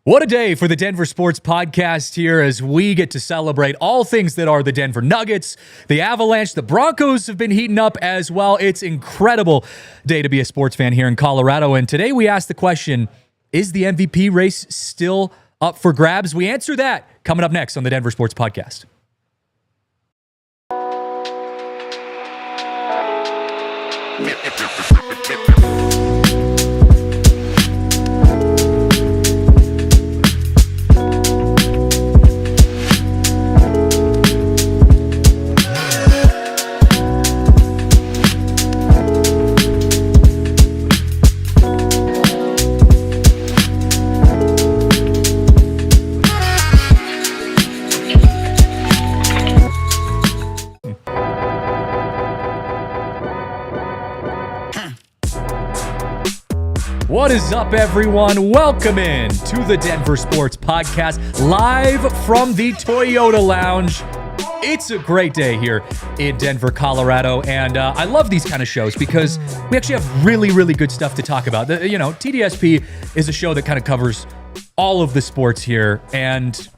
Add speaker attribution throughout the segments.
Speaker 1: What a day for the Denver Sports Podcast here as we get to celebrate all things that are the Denver Nuggets, the Avalanche, the Broncos have been heating up as well. It's an incredible day to be a sports fan here in Colorado. And today we ask the question, is the MVP race still up for grabs? We answer that coming up next on the Denver Sports Podcast. What is up, everyone? Welcome in to the Denver Sports Podcast, live from the Toyota Lounge. It's a great day here in Denver, Colorado, and I love these kind of shows because we actually have really, really good stuff to talk about. TDSP is a show that kind of covers all of the sports here, and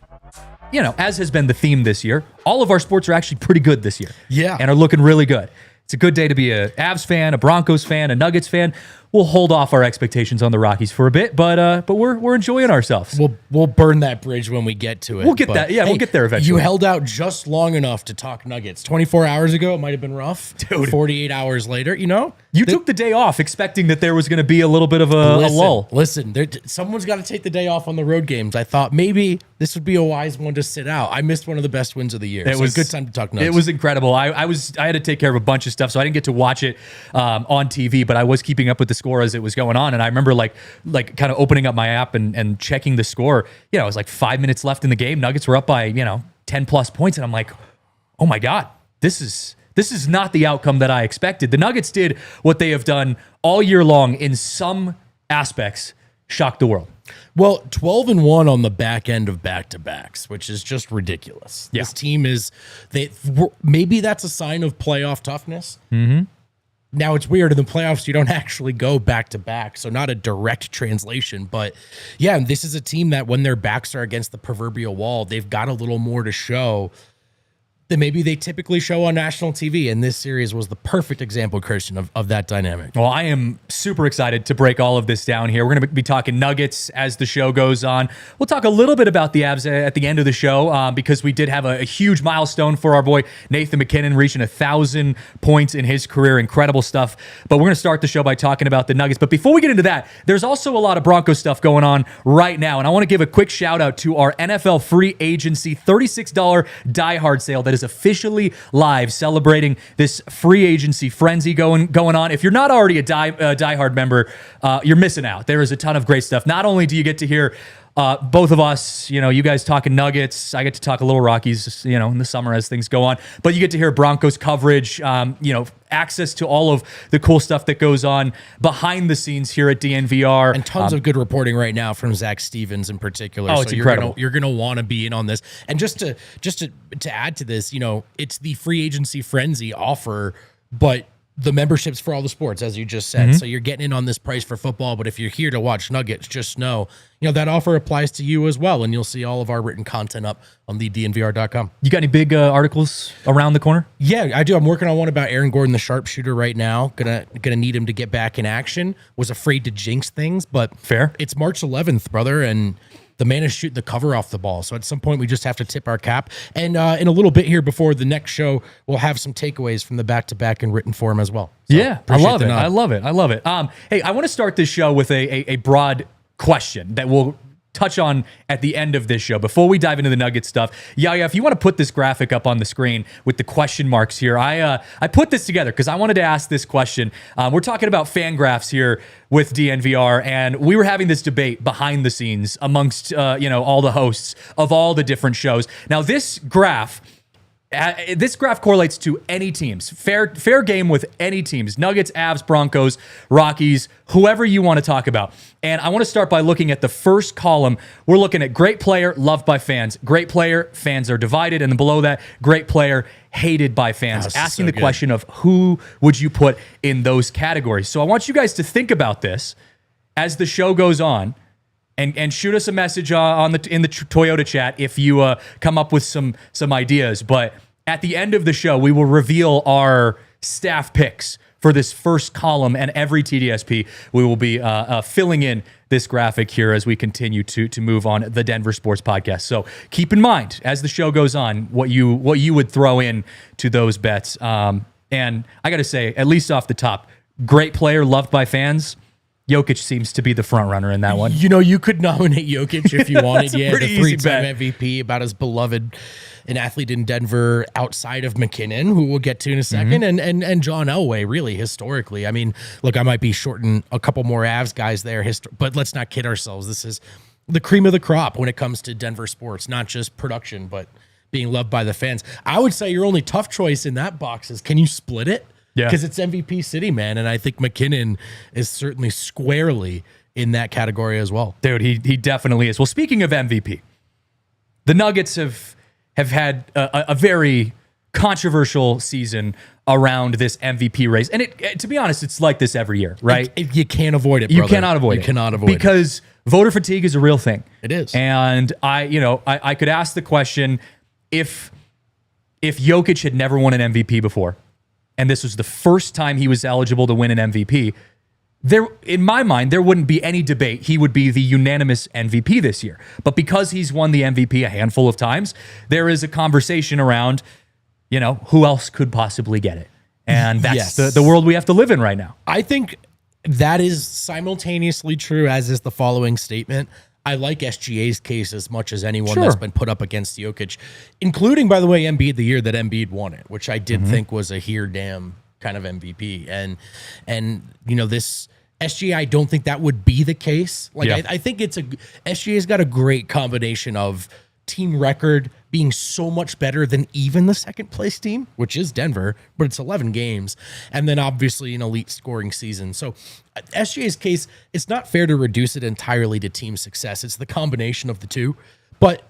Speaker 1: as has been the theme this year, all of our sports are actually pretty good this year.
Speaker 2: Yeah.
Speaker 1: And are looking really good. It's a good day to be a Avs fan, a Broncos fan, a Nuggets fan. We'll hold off our expectations on the Rockies for a bit, but we're enjoying ourselves.
Speaker 2: We'll burn that bridge when we get to it.
Speaker 1: We'll get that. Yeah, we'll get there eventually.
Speaker 2: You held out just long enough to talk Nuggets. 24 hours ago, it might have been rough.
Speaker 1: Dude.
Speaker 2: 48 hours later,
Speaker 1: You took the day off expecting that there was going to be a little bit of a lull.
Speaker 2: Listen, someone's got to take the day off on the road games. I thought maybe this would be a wise one to sit out. I missed one of the best wins of the year. It was a good time to talk Nuggets.
Speaker 1: It was incredible. I had to take care of a bunch of stuff, so I didn't get to watch it on TV, but I was keeping up with the score as it was going on. And I remember like kind of opening up my app and checking the score. It was like 5 minutes left in the game. Nuggets were up by 10 plus points, and I'm like, oh my God, this is not the outcome that I expected. The Nuggets did what they have done all year long in some aspects, shocked the world.
Speaker 2: Well, 12-1 on the back end of back-to-backs, which is just ridiculous.
Speaker 1: Yeah.
Speaker 2: This team maybe that's a sign of playoff toughness. Mm-hmm. Now, it's weird. In the playoffs, you don't actually go back-to-back, so not a direct translation. But, yeah, this is a team that when their backs are against the proverbial wall, they've got a little more to show than maybe they typically show on national TV. And this series was the perfect example, Christian, of that dynamic.
Speaker 1: Well, I am super excited to break all of this down here. We're going to be talking Nuggets as the show goes on. We'll talk a little bit about the Avs at the end of the show because we did have a huge milestone for our boy Nathan Mackinnon reaching 1,000 points in his career. Incredible stuff. But we're going to start the show by talking about the Nuggets. But before we get into that, there's also a lot of Broncos stuff going on right now. And I want to give a quick shout out to our NFL free agency $36 Diehard Sale that is officially live, celebrating this free agency frenzy going on. If you're not already a diehard member, you're missing out. There is a ton of great stuff. Not only do you get to hear both of us, you guys talking Nuggets, I get to talk a little Rockies, in the summer as things go on, but you get to hear Broncos coverage, access to all of the cool stuff that goes on behind the scenes here at DNVR.
Speaker 2: And tons of good reporting right now from Zach Stevens in particular.
Speaker 1: Oh, it's incredible.
Speaker 2: You're gonna want to be in on this. And just to add to this, it's the free agency frenzy offer, but the memberships for all the sports, as you just said. Mm-hmm. So you're getting in on this price for football, but if you're here to watch Nuggets, just know, that offer applies to you as well. And you'll see all of our written content up on the DNVR.com.
Speaker 1: You got any big articles around the corner?
Speaker 2: Yeah, I do. I'm working on one about Aaron Gordon, the sharpshooter, right now. Gonna need him to get back in action. Was afraid to jinx things, but
Speaker 1: fair.
Speaker 2: It's March 11th, brother, and the man is shooting the cover off the ball. So at some point, we just have to tip our cap. And in a little bit here before the next show, we'll have some takeaways from the back-to-back in written form as well. So
Speaker 1: yeah, I love it. Hey, I want to start this show with a broad question that we'll touch on at the end of this show. Before we dive into the Nuggets stuff, Yaya, if you want to put this graphic up on the screen with the question marks here, I put this together because I wanted to ask this question. We're talking about fan graphs here with DNVR, and we were having this debate behind the scenes amongst all the hosts of all the different shows. Now, this graph correlates to any teams. Fair game with any teams. Nuggets, Avs, Broncos, Rockies, whoever you want to talk about. And I want to start by looking at the first column. We're looking at great player, loved by fans. Great player, fans are divided. And then below that, great player, hated by fans. Asking the question of who would you put in those categories. So I want you guys to think about this as the show goes on. and shoot us a message in the Toyota chat if you come up with some ideas. But at the end of the show, we will reveal our staff picks for this first column, and every TDSP we will be filling in this graphic here as we continue to move on the Denver Sports Podcast. So keep in mind as the show goes on what you would throw in to those bets. And I got to say, at least off the top, great player, loved by fans. Jokic seems to be the front runner in that one.
Speaker 2: You know, you could nominate Jokic if you wanted.
Speaker 1: Yeah,
Speaker 2: the 3-time MVP, about as beloved an athlete in Denver outside of McKinnon, who we'll get to in a second, and John Elway, really, historically. I mean, look, I might be shorting a couple more Avs guys there, but let's not kid ourselves. This is the cream of the crop when it comes to Denver sports, not just production, but being loved by the fans. I would say your only tough choice in that box is, can you split it?
Speaker 1: Yeah.
Speaker 2: Because it's MVP City, man, and I think McKinnon is certainly squarely in that category as well.
Speaker 1: Dude, he definitely is. Well, speaking of MVP, the Nuggets have had a very controversial season around this MVP race. And to be honest, it's like this every year, right?
Speaker 2: You can't avoid it, brother.
Speaker 1: You cannot avoid it.
Speaker 2: You cannot avoid it.
Speaker 1: Because voter fatigue is a real thing.
Speaker 2: It is.
Speaker 1: And I could ask the question, if Jokic had never won an MVP before, and this was the first time he was eligible to win an MVP, in my mind, there wouldn't be any debate. He would be the unanimous MVP this year. But because he's won the MVP a handful of times, there is a conversation around, who else could possibly get it? And that's the world we have to live in right now.
Speaker 2: I think that is simultaneously true, as is the following statement. I like SGA's case as much as anyone that's been put up against Jokic, including, by the way, Embiid the year that Embiid won it, which I did think was a here damn kind of MVP. And this SGA, I don't think that would be the case. I think SGA's got a great combination of team record being so much better than even the second place team, which is Denver, but it's 11 games. And then obviously an elite scoring season. So SGA's case, it's not fair to reduce it entirely to team success. It's the combination of the two. But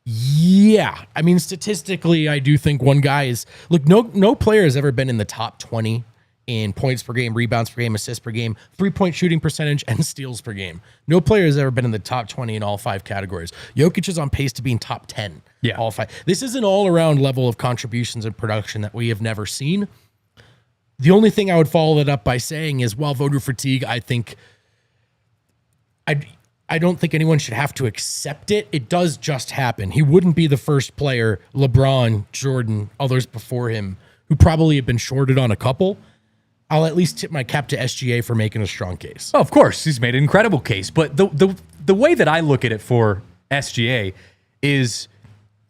Speaker 2: yeah, I mean, statistically, I do think one guy is, look, no player has ever been in the top 20 in points per game, rebounds per game, assists per game, 3-point shooting percentage, and steals per game. No player has ever been in the top 20 in all 5 categories. Jokic is on pace to be in top 10.
Speaker 1: Yeah.
Speaker 2: All 5. This is an all-around level of contributions and production that we have never seen. The only thing I would follow that up by saying is, while voter fatigue, I think I don't think anyone should have to accept it. It does just happen. He wouldn't be the first player, LeBron, Jordan, others before him, who probably have been shorted on a couple. I'll at least tip my cap to SGA for making a strong case.
Speaker 1: Oh, of course, he's made an incredible case. But the way that I look at it for SGA is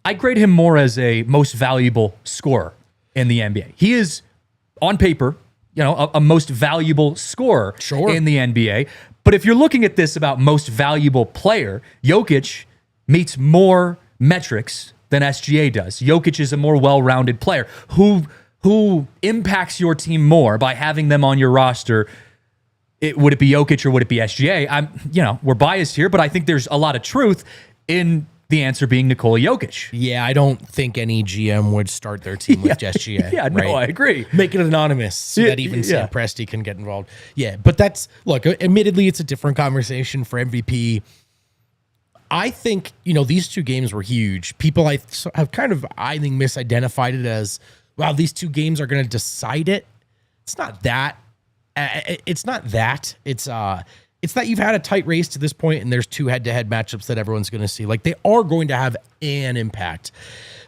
Speaker 1: I grade him more as a most valuable scorer in the NBA. He is, on paper, a most valuable scorer in the NBA. But if you're looking at this about most valuable player, Jokic meets more metrics than SGA does. Jokic is a more well-rounded player who impacts your team more by having them on your roster. Would it be Jokic or would it be SGA? We're biased here, but I think there's a lot of truth in the answer being Nikola Jokic.
Speaker 2: Yeah, I don't think any GM would start their team with SGA.
Speaker 1: Yeah, no, I agree.
Speaker 2: Make it anonymous so that even Sam Presti can get involved. Yeah, but admittedly, it's a different conversation for MVP. I think, these 2 games were huge. People have kind of, I think, misidentified it as, wow, these 2 games are going to decide it. It's not that. It's not that. It's that you've had a tight race to this point, and there's 2 head-to-head matchups that everyone's going to see. They are going to have an impact.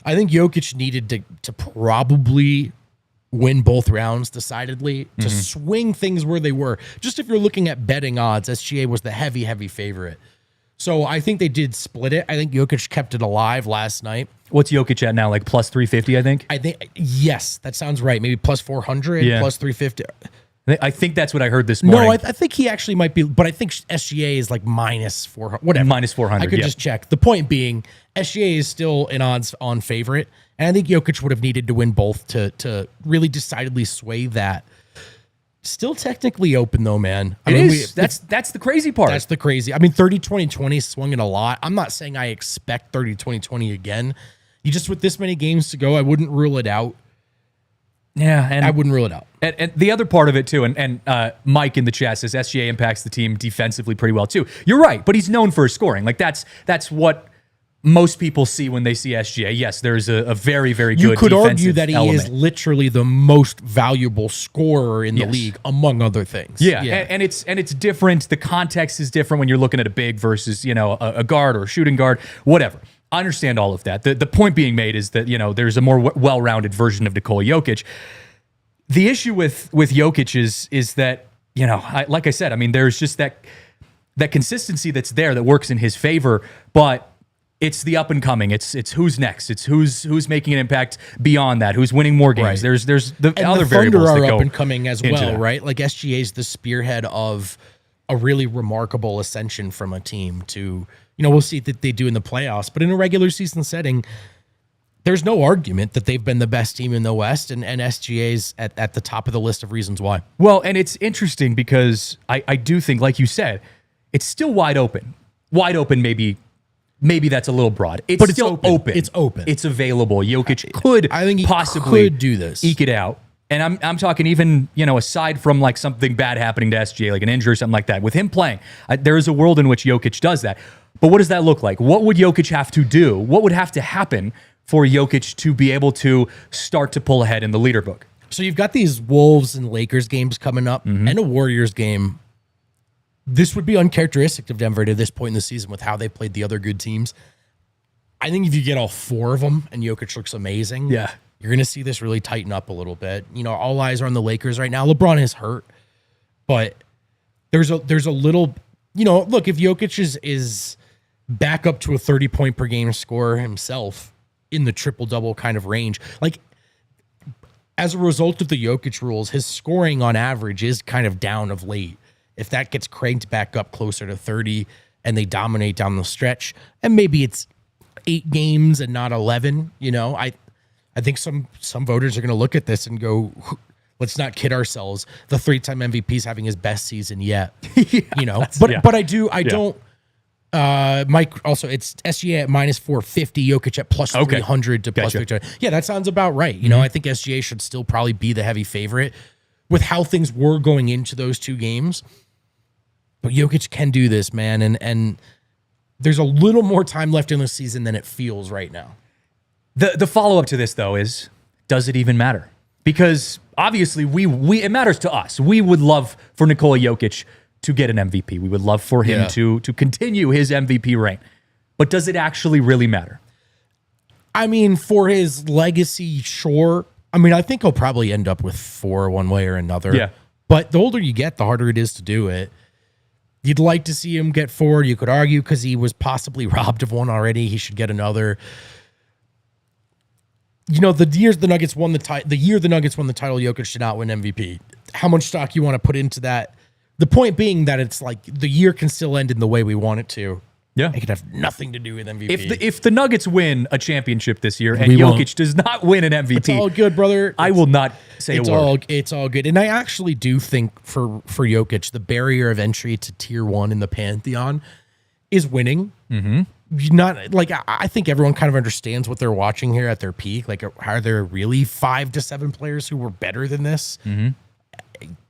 Speaker 2: I think Jokic needed to probably win both rounds decidedly to swing things where they were. Just if you're looking at betting odds, SGA was the heavy, heavy favorite. So I think they did split it. I think Jokic kept it alive last night.
Speaker 1: What's Jokic at now? Plus 350, I think?
Speaker 2: Yes, that sounds right. Maybe plus 400, plus 350.
Speaker 1: I think that's what I heard this morning.
Speaker 2: No, I think he actually might be, but I think SGA is minus 400, whatever.
Speaker 1: Minus 400,
Speaker 2: I could just check. The point being, SGA is still an odds-on favorite, and I think Jokic would have needed to win both to really decidedly sway that. Still technically open, though, man.
Speaker 1: That's the crazy part.
Speaker 2: That's the crazy. 30-20-20 swung it a lot. I'm not saying I expect 30-20-20 again. You just, with this many games to go, I wouldn't rule it out.
Speaker 1: Yeah, and
Speaker 2: I wouldn't rule it out.
Speaker 1: And the other part of it too, and Mike in the chat says SGA impacts the team defensively pretty well too. You're right, but he's known for his scoring. Like that's what most people see when they see SGA. Yes, there's a very, very good
Speaker 2: You could
Speaker 1: defensive
Speaker 2: argue that he
Speaker 1: element.
Speaker 2: is literally the most valuable scorer in the league, among other things.
Speaker 1: Yeah. And it's different. The context is different when you're looking at a big versus, a guard or a shooting guard, whatever. I understand all of that. The point being made is that, there's a more well-rounded version of Nikola Jokic. The issue with Jokic is that, like I said, I mean, there's just that consistency that's there that works in his favor, but it's the up and coming. It's who's next. It's who's making an impact beyond that. Who's winning more games.
Speaker 2: Right.
Speaker 1: There's the
Speaker 2: and
Speaker 1: other
Speaker 2: the
Speaker 1: variables
Speaker 2: Thunder
Speaker 1: that
Speaker 2: are
Speaker 1: go
Speaker 2: up and coming as well,
Speaker 1: that.
Speaker 2: right? Like SGA's the spearhead of a really remarkable ascension from a team to, we'll see that they do in the playoffs, but in a regular season setting, there's no argument that they've been the best team in the West, and SGA's at the top of the list of reasons why.
Speaker 1: Well, and it's interesting because I do think, like you said, it's still wide open. Wide open, maybe that's a little broad. But it's still open.
Speaker 2: It's open.
Speaker 1: It's available. Jokic could
Speaker 2: I think he
Speaker 1: possibly
Speaker 2: could do this.
Speaker 1: Eke it out. And I'm talking even, aside from like something bad happening to SGA, like an injury or something like that, with him playing, there is a world in which Jokic does that. But what does that look like? What would Jokic have to do? What would have to happen for Jokic to be able to start to pull ahead in the leader book?
Speaker 2: So you've got these Wolves and Lakers games coming up and a Warriors game. This would be uncharacteristic of Denver at this point in the season with how they played the other good teams. I think if you get all four of them and Jokic looks amazing, you're going to see this really tighten up a little bit. All eyes are on the Lakers right now. LeBron is hurt, but there's a little, look, if Jokic is back up to a 30-point per game scorer himself in the triple-double kind of range, like as a result of the Jokic rules, his scoring on average is kind of down of late. If that gets cranked back up closer to 30 and they dominate down the stretch, and maybe it's 8 games and not 11, I think some voters are going to look at this and go, let's not kid ourselves. The 3-time MVP is having his best season yet, But I don't. Mike, also, it's SGA at minus 450, Jokic at plus 300 to plus 300. Yeah, that sounds about right. I think SGA should still probably be the heavy favorite with how things were going into those 2 games. But Jokic can do this, man, and there's a little more time left in the season than it feels right now.
Speaker 1: The follow-up to this, though, is does it even matter? Because obviously it matters to us. We would love for Nikola Jokic to get an MVP. We would love for him to continue his MVP reign. But does it actually really matter?
Speaker 2: I mean, for his legacy, sure. I mean, I think he'll probably end up with 4 one way or another.
Speaker 1: Yeah.
Speaker 2: But the older you get, the harder it is to do it. You'd like to see him get 4. You could argue because he was possibly robbed of 1 already, he should get another. The year the Nuggets won the title, Jokic did not win MVP. How much stock you want to put into that? The point being that it's like the year can still end in the way we want it to.
Speaker 1: Yeah.
Speaker 2: It could have nothing to do with MVP.
Speaker 1: If the Nuggets win a championship this year and
Speaker 2: We
Speaker 1: Jokic
Speaker 2: won't.
Speaker 1: does not win an MVP,
Speaker 2: It's all good, brother.
Speaker 1: I will not say a word.
Speaker 2: It's all good. And I actually do think for Jokic, the barrier of entry to tier 1 in the Pantheon is winning. Mm-hmm. Not like I think everyone kind of understands what they're watching here at their peak. Like, are there really 5 to 7 players who were better than this? Mm-hmm.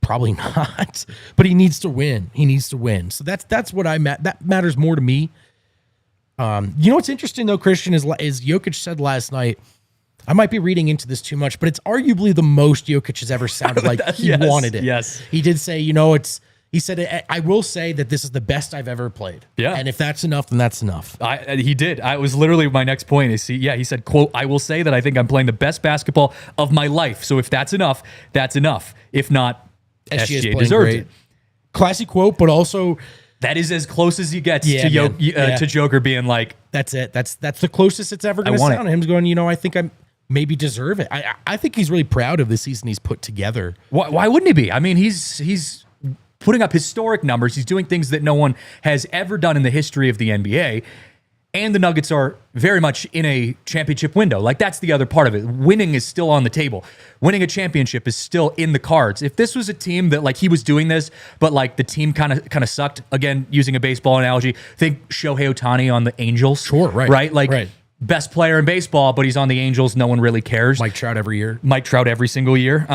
Speaker 2: Probably not. But he needs to win. So that's what that matters more to me. What's interesting though, Christian, is Jokic said last night, I might be reading into this too much, but it's arguably the most Jokic has ever sounded like he wanted it.
Speaker 1: Yes.
Speaker 2: He did say, he said, I will say that this is the best I've ever played.
Speaker 1: Yeah.
Speaker 2: And if that's enough, then that's enough.
Speaker 1: He did. I was literally my next point is he said, quote, I will say that I think I'm playing the best basketball of my life. So if that's enough, that's enough. If not, SGA deserved it.
Speaker 2: Classy quote, but also
Speaker 1: that is as close as he gets to Joker being like,
Speaker 2: that's it. That's the closest it's ever going to sound. Him going, I think I maybe deserve it. I think he's really proud of the season he's put together.
Speaker 1: Why wouldn't he be? I mean, he's putting up historic numbers. He's doing things that no one has ever done in the history of the NBA. And the Nuggets are very much in a championship window. Like, that's the other part of it. Winning is still on the table. Winning a championship is still in the cards. If this was a team that, like, he was doing this, but, like, the team kind of sucked, again, using a baseball analogy, think Shohei Ohtani on the Angels.
Speaker 2: Sure, right.
Speaker 1: Right? Like,
Speaker 2: right.
Speaker 1: best player in baseball, but he's on the Angels. No one really cares.
Speaker 2: Mike Trout every year.
Speaker 1: Mike Trout every single year.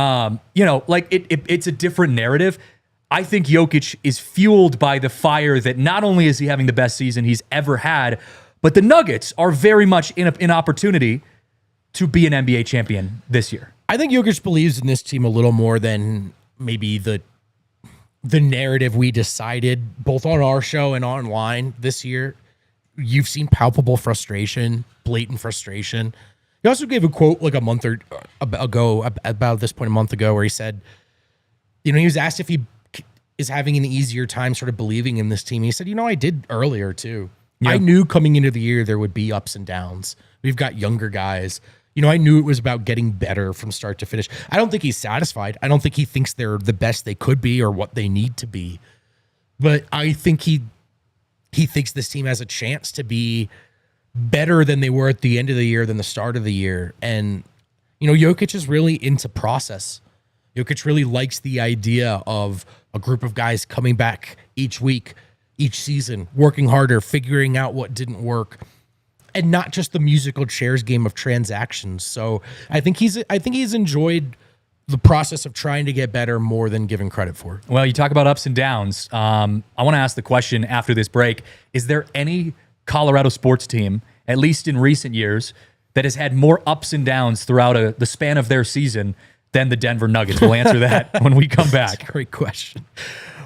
Speaker 1: It's a different narrative. I think Jokic is fueled by the fire that not only is he having the best season he's ever had, but the Nuggets are very much in an opportunity to be an NBA champion this year.
Speaker 2: I think Jokic believes in this team a little more than maybe the narrative we decided both on our show and online this year. You've seen palpable frustration, blatant frustration. He also gave a quote like a month ago, about this point a month ago, where he said, he was asked if he is having an easier time sort of believing in this team. He said, I did earlier too. Yep. I knew coming into the year there would be ups and downs. We've got younger guys. I knew it was about getting better from start to finish. I don't think he's satisfied. I don't think he thinks they're the best they could be or what they need to be. But I think he thinks this team has a chance to be better than they were at the end of the year than the start of the year. And, Jokic is really into process. Jokic really likes the idea of a group of guys coming back each week, each season, working harder, figuring out what didn't work, and not just the musical chairs game of transactions. So I think he's enjoyed the process of trying to get better more than given credit for.
Speaker 1: Well, you talk about ups and downs. I want to ask the question after this break: is there any Colorado sports team, at least in recent years, that has had more ups and downs throughout the span of their season than the Denver Nuggets? We'll answer that when we come back.
Speaker 2: That's a great question.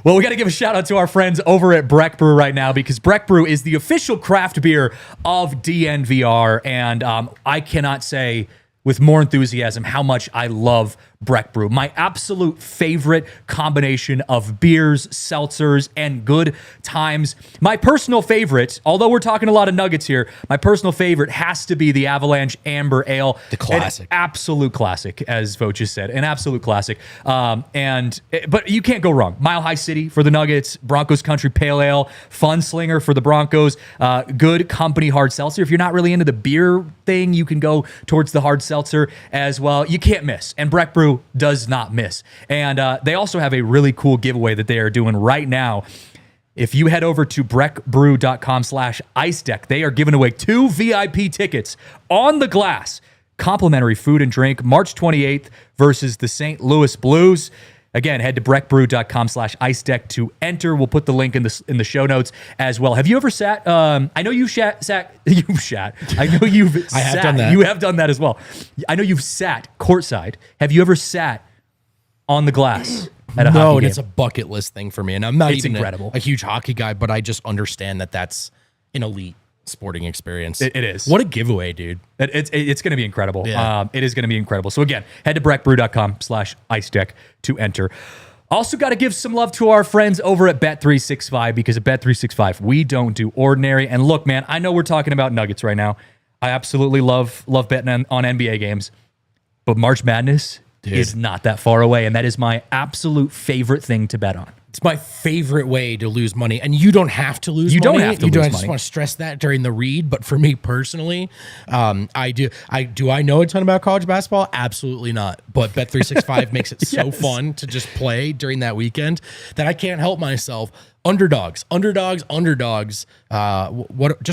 Speaker 1: Well, we got to give a shout out to our friends over at Breck Brew right now, because Breck Brew is the official craft beer of DNVR. And I cannot say with more enthusiasm how much I love Breck Brew. My absolute favorite combination of beers, seltzers, and good times. My personal favorite, although we're talking a lot of Nuggets here, my personal favorite has to be the Avalanche Amber Ale.
Speaker 2: The classic.
Speaker 1: An absolute classic, as Vogt just said. An absolute classic. But you can't go wrong. Mile High City for the Nuggets, Broncos Country Pale Ale, Fun Slinger for the Broncos, Good Company Hard Seltzer. If you're not really into the beer thing, you can go towards the hard seltzer as well. You can't miss. And Breck Brew does not miss. And they also have a really cool giveaway that they are doing right now. If you head over to breckbrew.com/icedeck, they are giving away 2 VIP tickets on the glass. Complimentary food and drink, March 28th versus the St. Louis Blues. Again, head to breckbrew.com/icedeck to enter. We'll put the link in the show notes as well. Have you ever sat? I know you've sat. You've sat. I know you've.
Speaker 2: I have done that.
Speaker 1: You have done that as well. I know you've sat courtside. Have you ever sat on the glass at a hockey game?
Speaker 2: No, and it's a bucket list thing for me. And I'm not even
Speaker 1: incredible.
Speaker 2: A huge hockey guy, but I just understand that that's an elite sporting experience.
Speaker 1: It is.
Speaker 2: What a giveaway, dude.
Speaker 1: It's going to be incredible.
Speaker 2: Yeah.
Speaker 1: It is going to be incredible. So again, head to breckbrew.com/icedeck to enter. Also got to give some love to our friends over at Bet365, because at Bet365, we don't do ordinary. And look, man, I know we're talking about Nuggets right now. I absolutely love betting on NBA games, but March Madness is not that far away, and that is my absolute favorite thing to bet on.
Speaker 2: It's my favorite way to lose money, and you don't have to lose money.
Speaker 1: You don't have to lose money.
Speaker 2: I just want to stress that during the read, but for me personally, I do. I know a ton about college basketball? Absolutely not. But Bet365 makes it so fun to just play during that weekend that I can't help myself. Underdogs. Just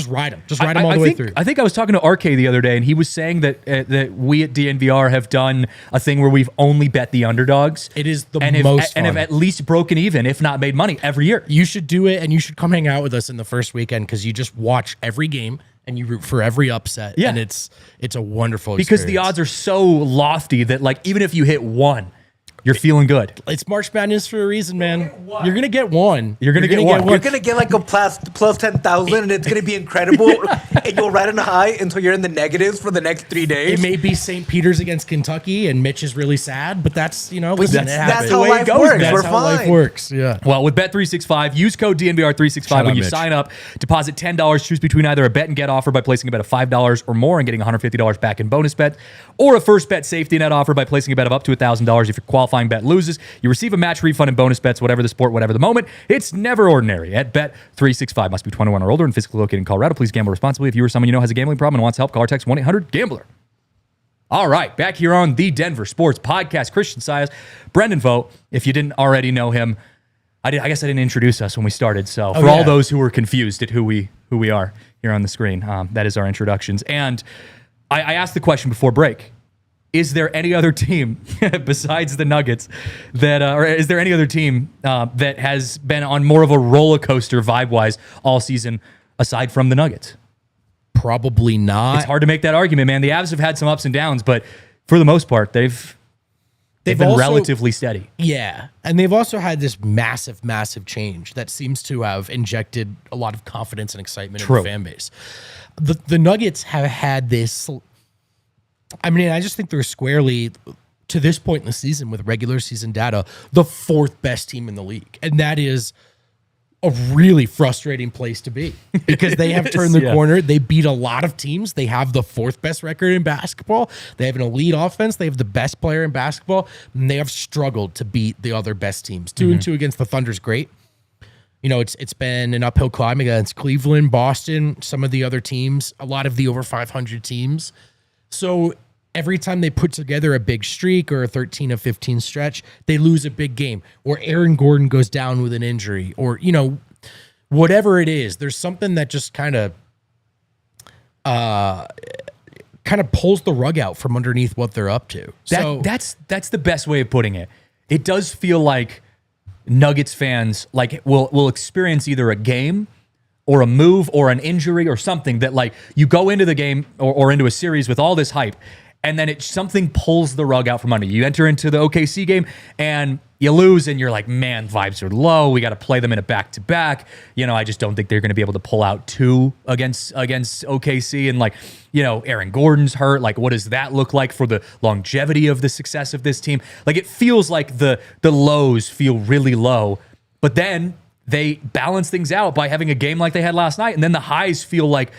Speaker 2: ride them. Just ride them all the way through.
Speaker 1: I think I was talking to RK the other day, and he was saying that we at DNVR have done a thing where we've only bet the underdogs.
Speaker 2: It is most fun.
Speaker 1: And have at least broken even, if not made money, every year.
Speaker 2: You should do it, and you should come hang out with us in the first weekend, because you just watch every game and you root for every upset.
Speaker 1: Yeah.
Speaker 2: And it's a wonderful
Speaker 1: experience.
Speaker 2: Because
Speaker 1: the odds are so lofty that, like, even if you hit one, you're feeling good.
Speaker 2: It's March Madness for a reason, man. You're going to get one.
Speaker 1: You're going to get one.
Speaker 3: You're going to get like a plus 10,000, and it's going to be incredible. And you'll ride on a high until you're in the negatives for the next 3 days.
Speaker 2: It may be St. Peter's against Kentucky, and Mitch is really sad, but that's, listen,
Speaker 3: that's how life works.
Speaker 2: That's how life works. Yeah.
Speaker 1: Well, with Bet365, use code DNVR365 when you sign up. Deposit $10. Choose between either a bet and get offer by placing a bet of $5 or more and getting $150 back in bonus bet, or a first bet safety net offer by placing a bet of up to $1,000. If your qualifying bet loses, you receive a match refund and bonus bets, whatever the sport, whatever the moment. It's never ordinary at Bet365. Must be 21 or older and physically located in Colorado. Please gamble responsibly. If you or someone you know has a gambling problem and wants help, call or text 1-800-GAMBLER. All right, back here on the Denver Sports Podcast, Christian Saez, Brendan Vogt. If you didn't already know him, I guess I didn't introduce us when we started. So for all those who were confused at who we who we are here on the screen. That is our introductions. And I asked the question before break. Is there any other team besides the Nuggets or is there any other team that has been on more of a roller coaster vibe-wise all season aside from the Nuggets?
Speaker 2: Probably not.
Speaker 1: It's hard to make that argument, man. The Avs have had some ups and downs, but for the most part, they've been
Speaker 2: also,
Speaker 1: relatively steady.
Speaker 2: Yeah. And they've also had this massive, massive change that seems to have injected a lot of confidence and excitement in the fan base. The Nuggets have had this. I mean, I just think they're squarely, to this point in the season with regular season data, the fourth best team in the league. And that is a really frustrating place to be because they have turned the corner. They beat a lot of teams. They have the fourth best record in basketball. They have an elite offense. They have the best player in basketball. And they have struggled to beat the other best teams. 2-2 against the Thunder's great. You know, it's been an uphill climb against Cleveland, Boston, some of the other teams, a lot of the over 500 teams. So every time they put together a big streak or a 13 of 15 stretch, they lose a big game, or Aaron Gordon goes down with an injury, or, you know, whatever it is, there's something that just kind of pulls the rug out from underneath what they're up to.
Speaker 1: That's the best way of putting it. It does feel like Nuggets fans will experience either a game or a move or an injury or something that, like, you go into the game or into a series with all this hype, and then something pulls the rug out from under you. You enter into the OKC game and you lose, and you're like, man, vibes are low. We got to play them in a back-to-back. You know, I just don't think they're going to be able to pull out two against OKC. And, like, you know, Aaron Gordon's hurt. Like, what does that look like for the longevity of the success of this team? Like, it feels like the lows feel really low, but then they balance things out by having a game like they had last night, and then the highs feel like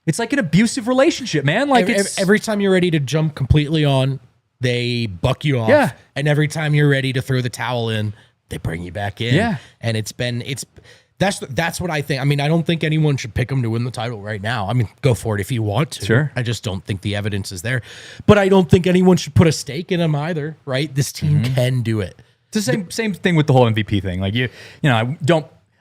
Speaker 1: it's like an abusive relationship, man. Like,
Speaker 2: every time you're ready to jump completely on, they buck you off.
Speaker 1: Yeah.
Speaker 2: And every time you're ready to throw the towel in, they bring you back in.
Speaker 1: Yeah.
Speaker 2: And that's what I think. I mean, I don't think anyone should pick them to win the title right now. I mean, go for it if you want to.
Speaker 1: Sure.
Speaker 2: I just don't think the evidence is there. But I don't think anyone should put a stake in them either, right? This team can do it.
Speaker 1: It's the same thing with the whole MVP thing. Like, you know,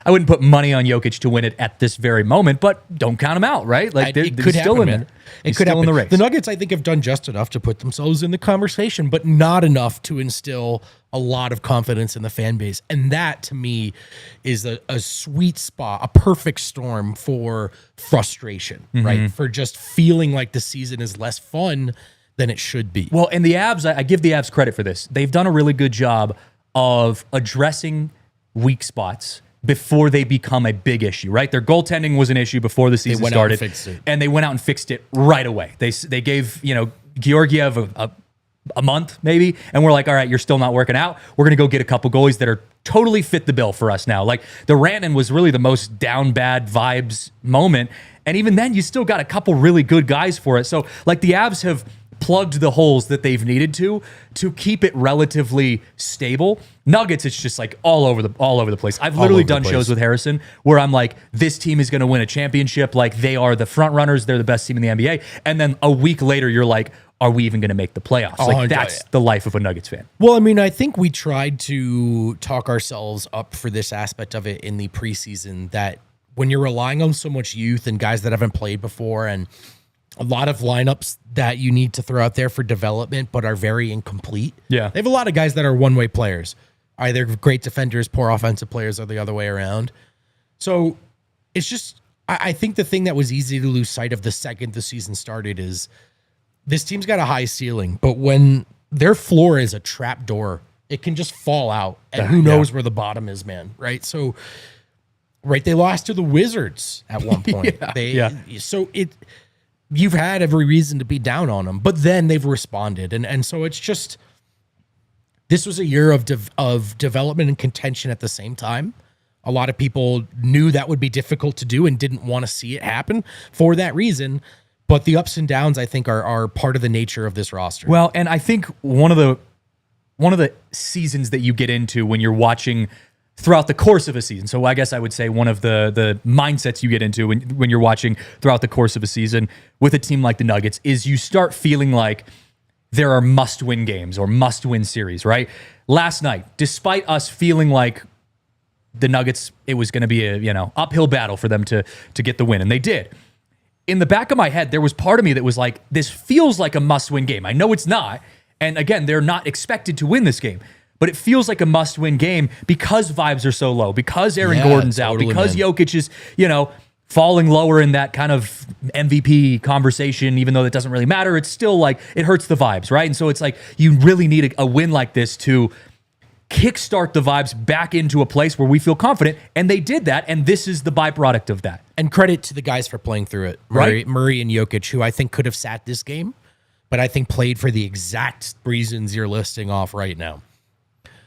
Speaker 1: I wouldn't put money on Jokic to win it at this very moment, but don't count him out, right? Like, they're still in there.
Speaker 2: It could happen.
Speaker 1: In the race.
Speaker 2: The Nuggets, I think, have done just enough to put themselves in the conversation, but not enough to instill a lot of confidence in the fan base. And that, to me, is a sweet spot, a perfect storm for frustration, right? For just feeling like the season is less fun than it should be.
Speaker 1: Well, and the Avs, I give the Avs credit for this. They've done a really good job of addressing weak spots before they become a big issue, right? Their goaltending was an issue before the season started, and they went out and fixed it right away. They gave, you know, Georgiev a month maybe, and we're like, all right, you're still not working out. We're gonna go get a couple goalies that are totally fit the bill for us now. Like, the Rantanen was really the most down bad vibes moment, and even then, you still got a couple really good guys for it. So, like, the Avs have plugged the holes that they've needed to keep it relatively stable. Nuggets, it's just like all over the place. I've literally done shows with Harrison where I'm like, this team is going to win a championship. Like, they are the front runners. They're the best team in the NBA. And then a week later, you're like, are we even going to make the playoffs? Like, that's the life of a Nuggets fan.
Speaker 2: Well, I mean, I think we tried to talk ourselves up for this aspect of it in the preseason, that when you're relying on so much youth and guys that haven't played before, and a lot of lineups that you need to throw out there for development but are very incomplete.
Speaker 1: Yeah.
Speaker 2: They have a lot of guys that are one-way players. Either great defenders, poor offensive players, or the other way around. So it's just, I think the thing that was easy to lose sight of the second the season started is this team's got a high ceiling, but when their floor is a trap door, it can just fall out, and who knows where the bottom is, man, right? So, right, they lost to the Wizards at one point. So you've had every reason to be down on them, but then they've responded. And so it's just, this was a year of development and contention at the same time. A lot of people knew that would be difficult to do and didn't want to see it happen for that reason. But the ups and downs, I think, are part of the nature of this roster.
Speaker 1: Well, and I think one of the seasons that you get into when you're watching throughout the course of a season. So I guess I would say one of the mindsets you get into when you're watching throughout the course of a season with a team like the Nuggets is you start feeling like there are must-win games or must-win series, right? Last night, despite us feeling like the Nuggets, it was going to be a uphill battle for them to get the win, and they did. In the back of my head, there was part of me that was like, this feels like a must-win game. I know it's not, and again, they're not expected to win this game, but it feels like a must-win game because vibes are so low, because Aaron Gordon's out, because Jokic is, falling lower in that kind of MVP conversation, even though that doesn't really matter. It's still like, it hurts the vibes, right? And so it's like, you really need a win like this to kickstart the vibes back into a place where we feel confident, and they did that, and this is the byproduct of that.
Speaker 2: And credit to the guys for playing through it. Murray and Jokic, who I think could have sat this game, but I think played for the exact reasons you're listing off right now.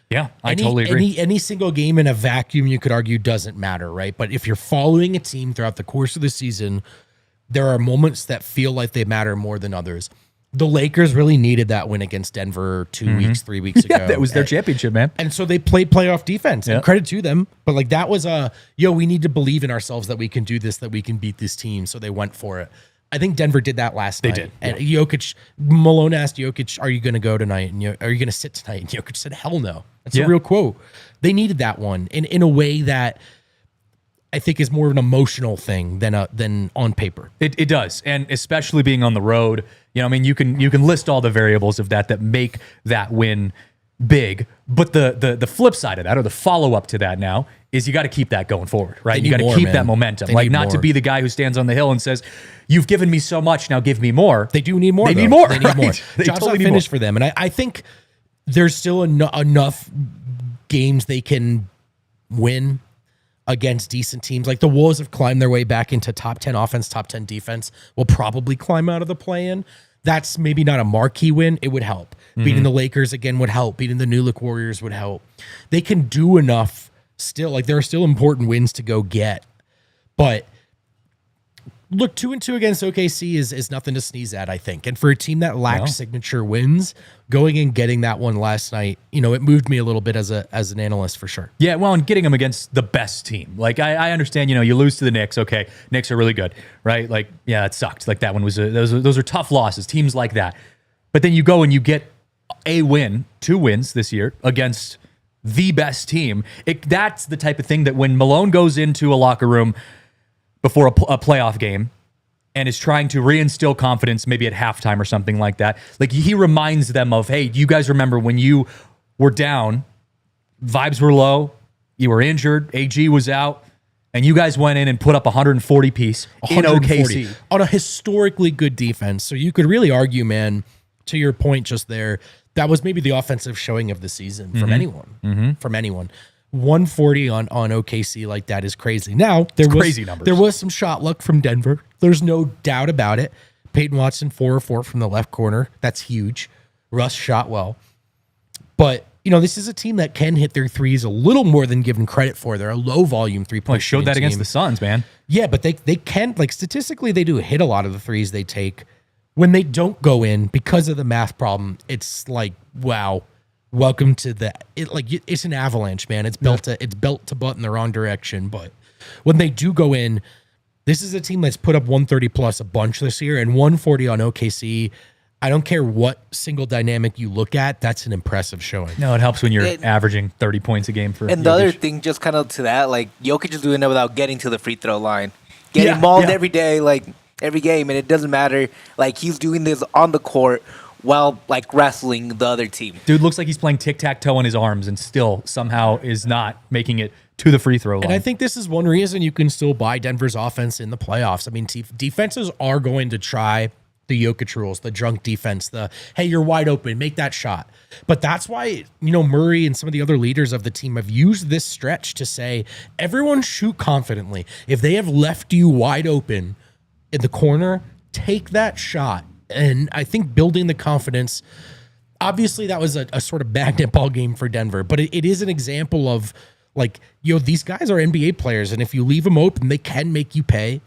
Speaker 1: Yeah, I totally agree.
Speaker 2: Any single game in a vacuum, you could argue, doesn't matter, right? But if you're following a team throughout the course of the season, there are moments that feel like they matter more than others. The Lakers really needed that win against Denver 3 weeks ago.
Speaker 1: Yeah, that was their championship, man.
Speaker 2: And so they played playoff defense, and credit to them. But like that was we need to believe in ourselves that we can do this, that we can beat this team. So they went for it. I think Denver did that last night.
Speaker 1: They did.
Speaker 2: And Jokic, Malone asked Jokic, are you going to go tonight? And are you going to sit tonight? And Jokic said, hell no. That's a real quote. They needed that one in a way that I think is more of an emotional thing than on paper.
Speaker 1: It does. And especially being on the road, you can list all the variables of that make that win big. But the flip side of that, or the follow-up to that now, is you got to keep that going forward, right? You got to keep that momentum. Like, not to be the guy who stands on the hill and says, you've given me so much, now give me more.
Speaker 2: They do need more.
Speaker 1: They need more.
Speaker 2: They need more.
Speaker 1: They
Speaker 2: Job's
Speaker 1: totally
Speaker 2: not finished for them. And I think there's still enough games they can win against decent teams. Like the Wolves have climbed their way back into top 10 offense, top 10 defense, will probably climb out of the play-in. That's maybe not a marquee win. It would help. Beating the Lakers again would help. Beating the New Look Warriors would help. They can do enough still. Like there are still important wins to go get. But look, 2-2 against OKC is nothing to sneeze at, I think. And for a team that lacks signature wins, going and getting that one last night, it moved me a little bit as an analyst for sure.
Speaker 1: Yeah, well, and getting them against the best team. Like, I understand, you lose to the Knicks. Okay, Knicks are really good, right? Like, yeah, it sucked. Like, that one was those are tough losses, teams like that. But then you go and you get a win, 2 wins this year against the best team. That's the type of thing that when Malone goes into a locker room before a playoff game and is trying to reinstill confidence, maybe at halftime or something like that, like he reminds them of, hey, you guys remember when you were down, vibes were low, you were injured, AG was out, and you guys went in and put up 140 piece in OKC.
Speaker 2: On a historically good defense. So you could really argue, man, to your point just there, that was maybe the offensive showing of the season from anyone. From anyone. 140 on OKC like that is crazy. Now,
Speaker 1: crazy numbers.
Speaker 2: There was some shot luck from Denver. There's no doubt about it. Peyton Watson, 4-4 from the left corner. That's huge. Russ shot well. But, this is a team that can hit their threes a little more than given credit for. They're a low-volume three-point
Speaker 1: They showed that against the Suns, man.
Speaker 2: Yeah, but they can, like, statistically, they do hit a lot of the threes they take. When they don't go in, because of the math problem, it's like, wow, welcome to it's an avalanche, man. It's built to butt in the wrong direction. But when they do go in, this is a team that's put up 130 plus a bunch this year, and 140 on OKC. I don't care what single dynamic you look at, that's an impressive showing.
Speaker 1: No, it helps when you're averaging 30 points a game for
Speaker 3: And
Speaker 1: Jokic.
Speaker 3: the other thing, just kind of to that, like Jokic is doing that without getting to the free throw line. Getting mauled every day, like every game, and it doesn't matter. Like he's doing this on the court while like wrestling the other team.
Speaker 1: Dude looks like he's playing tic-tac-toe on his arms and still somehow is not making it to the free throw line.
Speaker 2: And I think this is one reason you can still buy Denver's offense in the playoffs. I mean, defenses are going to try the Jokic rules, the drunk defense, hey, you're wide open, make that shot. But that's why, Murray and some of the other leaders of the team have used this stretch to say, everyone shoot confidently. If they have left you wide open in the corner, take that shot. And I think building the confidence, obviously that was a sort of magnet ball game for Denver, but it is an example of like, these guys are NBA players, and if you leave them open, they can make you pay.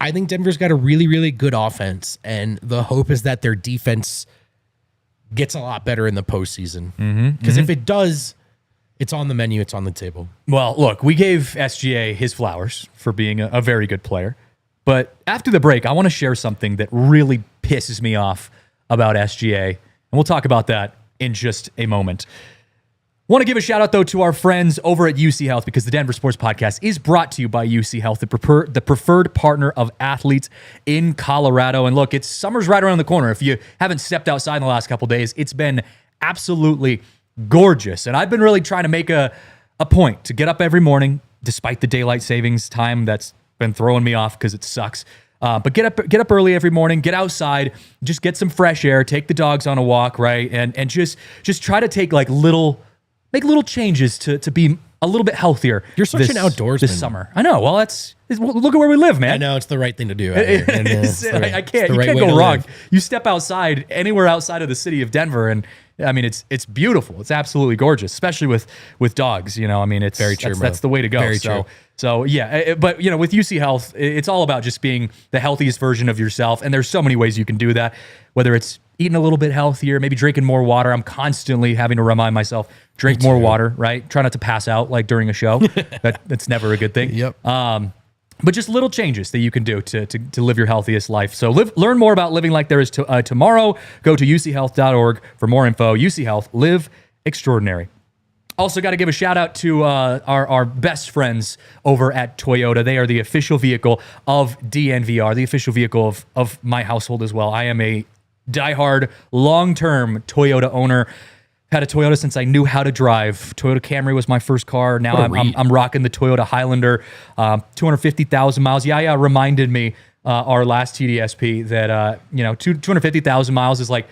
Speaker 2: I think Denver's got a really, really good offense, and the hope is that their defense gets a lot better in the postseason. Because if it does, it's on the menu, it's on the table.
Speaker 1: Well, look, we gave SGA his flowers for being a very good player. But after the break, I want to share something that really pisses me off about SGA. And we'll talk about that in just a moment. Want to give a shout out, though, to our friends over at UC Health, because the Denver Sports Podcast is brought to you by UC Health, the preferred partner of athletes in Colorado. And look, summer's right around the corner. If you haven't stepped outside in the last couple of days, it's been absolutely gorgeous. And I've been really trying to make a point to get up every morning, despite the daylight savings time that's been throwing me off because it sucks. But get up early every morning, get outside, just get some fresh air, take the dogs on a walk, right? And just try to take make little changes to be a little bit healthier.
Speaker 2: You're such an outdoorsman
Speaker 1: this summer. I know. Well, look at where we live, man.
Speaker 2: I know it's the right thing to do.
Speaker 1: I can't. You can't go wrong. You step outside anywhere outside of the city of Denver, and I mean it's beautiful. It's absolutely gorgeous, especially with dogs. I mean it's
Speaker 2: very true.
Speaker 1: That's the way to go.
Speaker 2: Very true.
Speaker 1: So yeah, but with UC Health, it's all about just being the healthiest version of yourself, and there's so many ways you can do that. Whether it's eating a little bit healthier, maybe drinking more water. I'm constantly having to remind myself, drink more water, right? Try not to pass out like during a show. That's never a good thing.
Speaker 2: Yep.
Speaker 1: But just little changes that you can do to live your healthiest life. So learn more about living like there is tomorrow. Go to uchealth.org for more info. UC Health, live extraordinary. Also got to give a shout out to our best friends over at Toyota. They are the official vehicle of DNVR, the official vehicle of my household as well. I am a diehard, long-term Toyota owner. Had a Toyota since I knew how to drive. Toyota Camry was my first car. Now I'm rocking the Toyota Highlander, 250,000 miles. Yeah, reminded me our last TDSP that 250,000 miles is like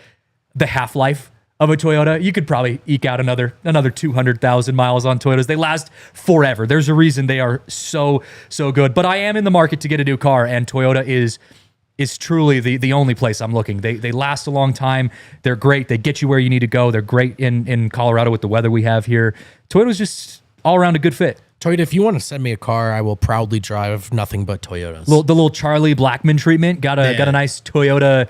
Speaker 1: the half-life of a Toyota. You could probably eke out another 200,000 miles on Toyotas. They last forever. There's a reason they are so good. But I am in the market to get a new car, and Toyota is truly the only place I'm looking. They last a long time. They're great. They get you where you need to go. They're great in Colorado with the weather we have here. Toyota's just all around a good fit.
Speaker 2: Toyota, if you want to send me a car, I will proudly drive nothing but Toyotas.
Speaker 1: The little Charlie Blackman treatment. Got a nice Toyota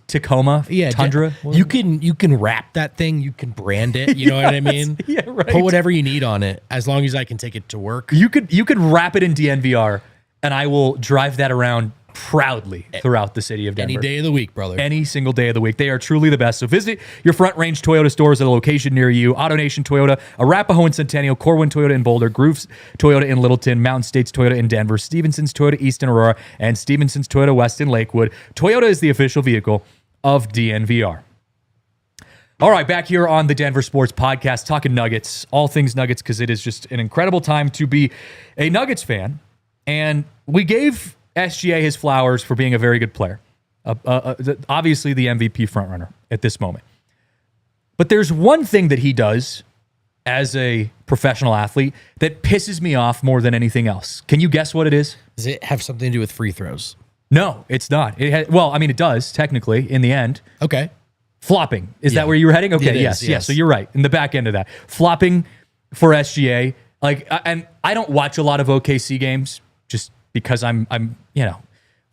Speaker 1: Tacoma Tundra.
Speaker 2: You can wrap that thing. You can brand it. You know what I mean?
Speaker 1: Yeah, right.
Speaker 2: Put whatever you need on it, as long as I can take it to work.
Speaker 1: You could wrap it in DNVR, and I will drive that around proudly throughout the city of Denver.
Speaker 2: Any day of the week, brother.
Speaker 1: Any single day of the week. They are truly the best. So visit your Front Range Toyota stores at a location near you. AutoNation Toyota, Arapahoe in Centennial, Corwin Toyota in Boulder, Grooves Toyota in Littleton, Mountain States Toyota in Denver, Stevenson's Toyota East in Aurora, and Stevenson's Toyota West in Lakewood. Toyota is the official vehicle of DNVR. All right, back here on the Denver Sports Podcast, talking Nuggets, all things Nuggets, because it is just an incredible time to be a Nuggets fan. And we gave SGA his flowers for being a very good player. Obviously the MVP frontrunner at this moment. But there's one thing that he does as a professional athlete that pisses me off more than anything else. Can you guess what it is?
Speaker 2: Does it have something to do with free throws?
Speaker 1: No, it's not. It does, technically, in the end.
Speaker 2: Okay.
Speaker 1: Flopping. Is that where you were heading? Okay, yes. So you're right. In the back end of that. Flopping for SGA. And I don't watch a lot of OKC games just because I'm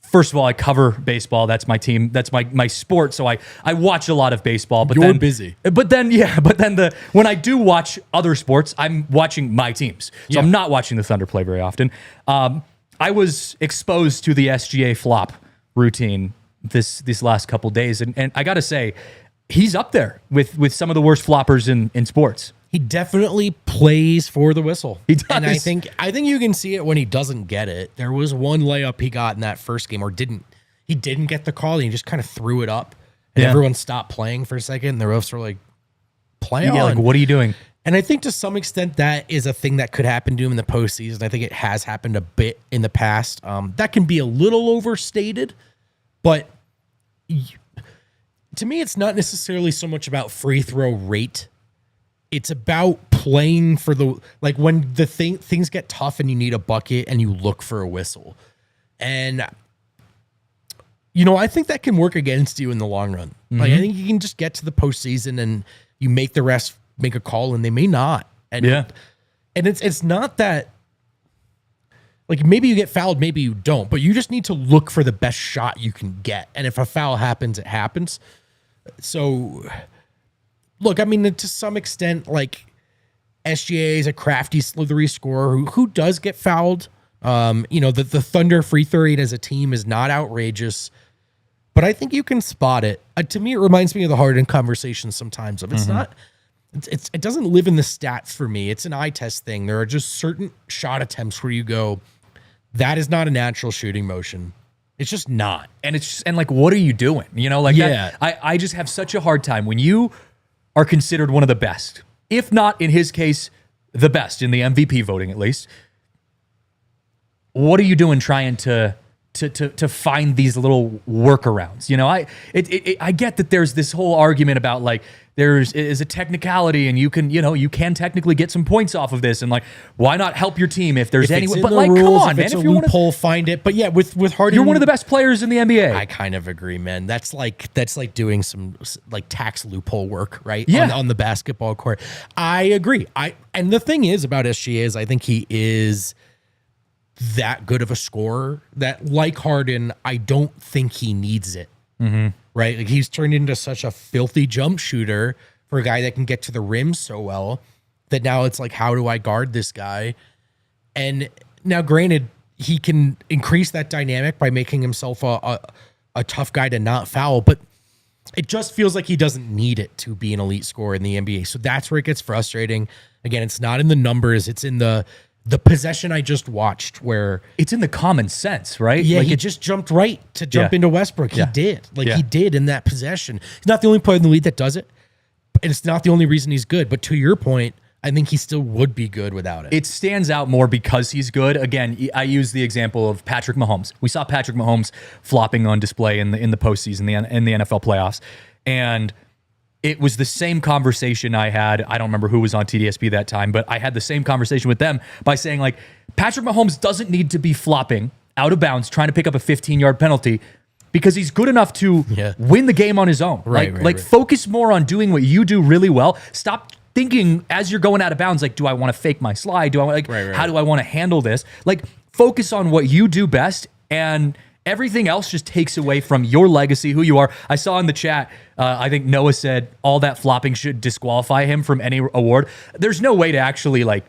Speaker 1: first of all, I cover baseball. That's my team. That's my sport. So I watch a lot of baseball. But
Speaker 2: You're busy.
Speaker 1: But then when I do watch other sports, I'm watching my teams. So I'm not watching the Thunder play very often. I was exposed to the SGA flop routine these last couple days, and I got to say, he's up there with some of the worst floppers in sports.
Speaker 2: He definitely plays for the whistle.
Speaker 1: He does.
Speaker 2: And I think you can see it when he doesn't get it. There was one layup he got in that first game, he didn't get the call, and he just kind of threw it up. And everyone stopped playing for a second, and the refs were like, play on.
Speaker 1: Like, what are you doing?
Speaker 2: And I think to some extent that is a thing that could happen to him in the postseason. I think it has happened a bit in the past. That can be a little overstated, but to me, it's not necessarily so much about free throw rate. It's about playing for when the things get tough and you need a bucket and you look for a whistle. And, I think that can work against you in the long run. Mm-hmm. I think you can just get to the postseason and you make the refs make a call and they may not. And it's not that, maybe you get fouled, maybe you don't, but you just need to look for the best shot you can get. And if a foul happens, it happens. So, look, to some extent, SGA is a crafty, slithery scorer who does get fouled. The Thunder free throw rate as a team is not outrageous, but I think you can spot it. To me, it reminds me of the Harden conversation sometimes. It's not it doesn't live in the stats for me. It's an eye test thing. There are just certain shot attempts where you go, that is not a natural shooting motion. It's just not.
Speaker 1: And it's just, and like, what are you doing? You know, like I just have such a hard time when you are considered one of the best, if not in his case, the best in the MVP voting at least. What are you doing trying to find these little workarounds? You know, I get that there's this whole argument about like is a technicality and you can technically get some points off of this, and like, why not help your team if there's any, but like, come on, man,
Speaker 2: if you want to find it. But yeah, with Harden,
Speaker 1: you're one of the best players in the NBA.
Speaker 2: I kind of agree, man. That's like doing some like tax loophole work, right?
Speaker 1: Yeah.
Speaker 2: On the basketball court. I agree. And the thing is about SGA is I think he is that good of a scorer that, like Harden, I don't think he needs it. Right? Like, he's turned into such a filthy jump shooter for a guy that can get to the rim so well that now it's like, how do I guard this guy? And now, granted, he can increase that dynamic by making himself a tough guy to not foul, but it just feels like he doesn't need it to be an elite scorer in the NBA. So that's where it gets frustrating. Again, it's not in the numbers, it's in the possession I just watched, where
Speaker 1: it's in the common sense, right?
Speaker 2: Yeah,
Speaker 1: like
Speaker 2: he just jumped right to jump into Westbrook. He did. He did in that possession. He's not the only player in the league that does it, and it's not the only reason he's good. But to your point, I think he still would be good without it.
Speaker 1: It stands out more because he's good. Again, I use the example of Patrick Mahomes. We saw Patrick Mahomes flopping on display in the postseason, in the NFL playoffs, and it was the same conversation I had. I don't remember who was on TDSP that time, but I had the same conversation with them by saying, like, Patrick Mahomes doesn't need to be flopping out of bounds trying to pick up a 15-yard penalty because he's good enough to win the game on his own. Right. Focus more on doing what you do really well. Stop thinking as you're going out of bounds, like, do I want to fake my slide? Do I want, how do I want to handle this? Like, focus on what you do best, and everything else just takes away from your legacy, who you are. I saw in the chat, I think Noah said all that flopping should disqualify him from any award. There's no way to actually, like,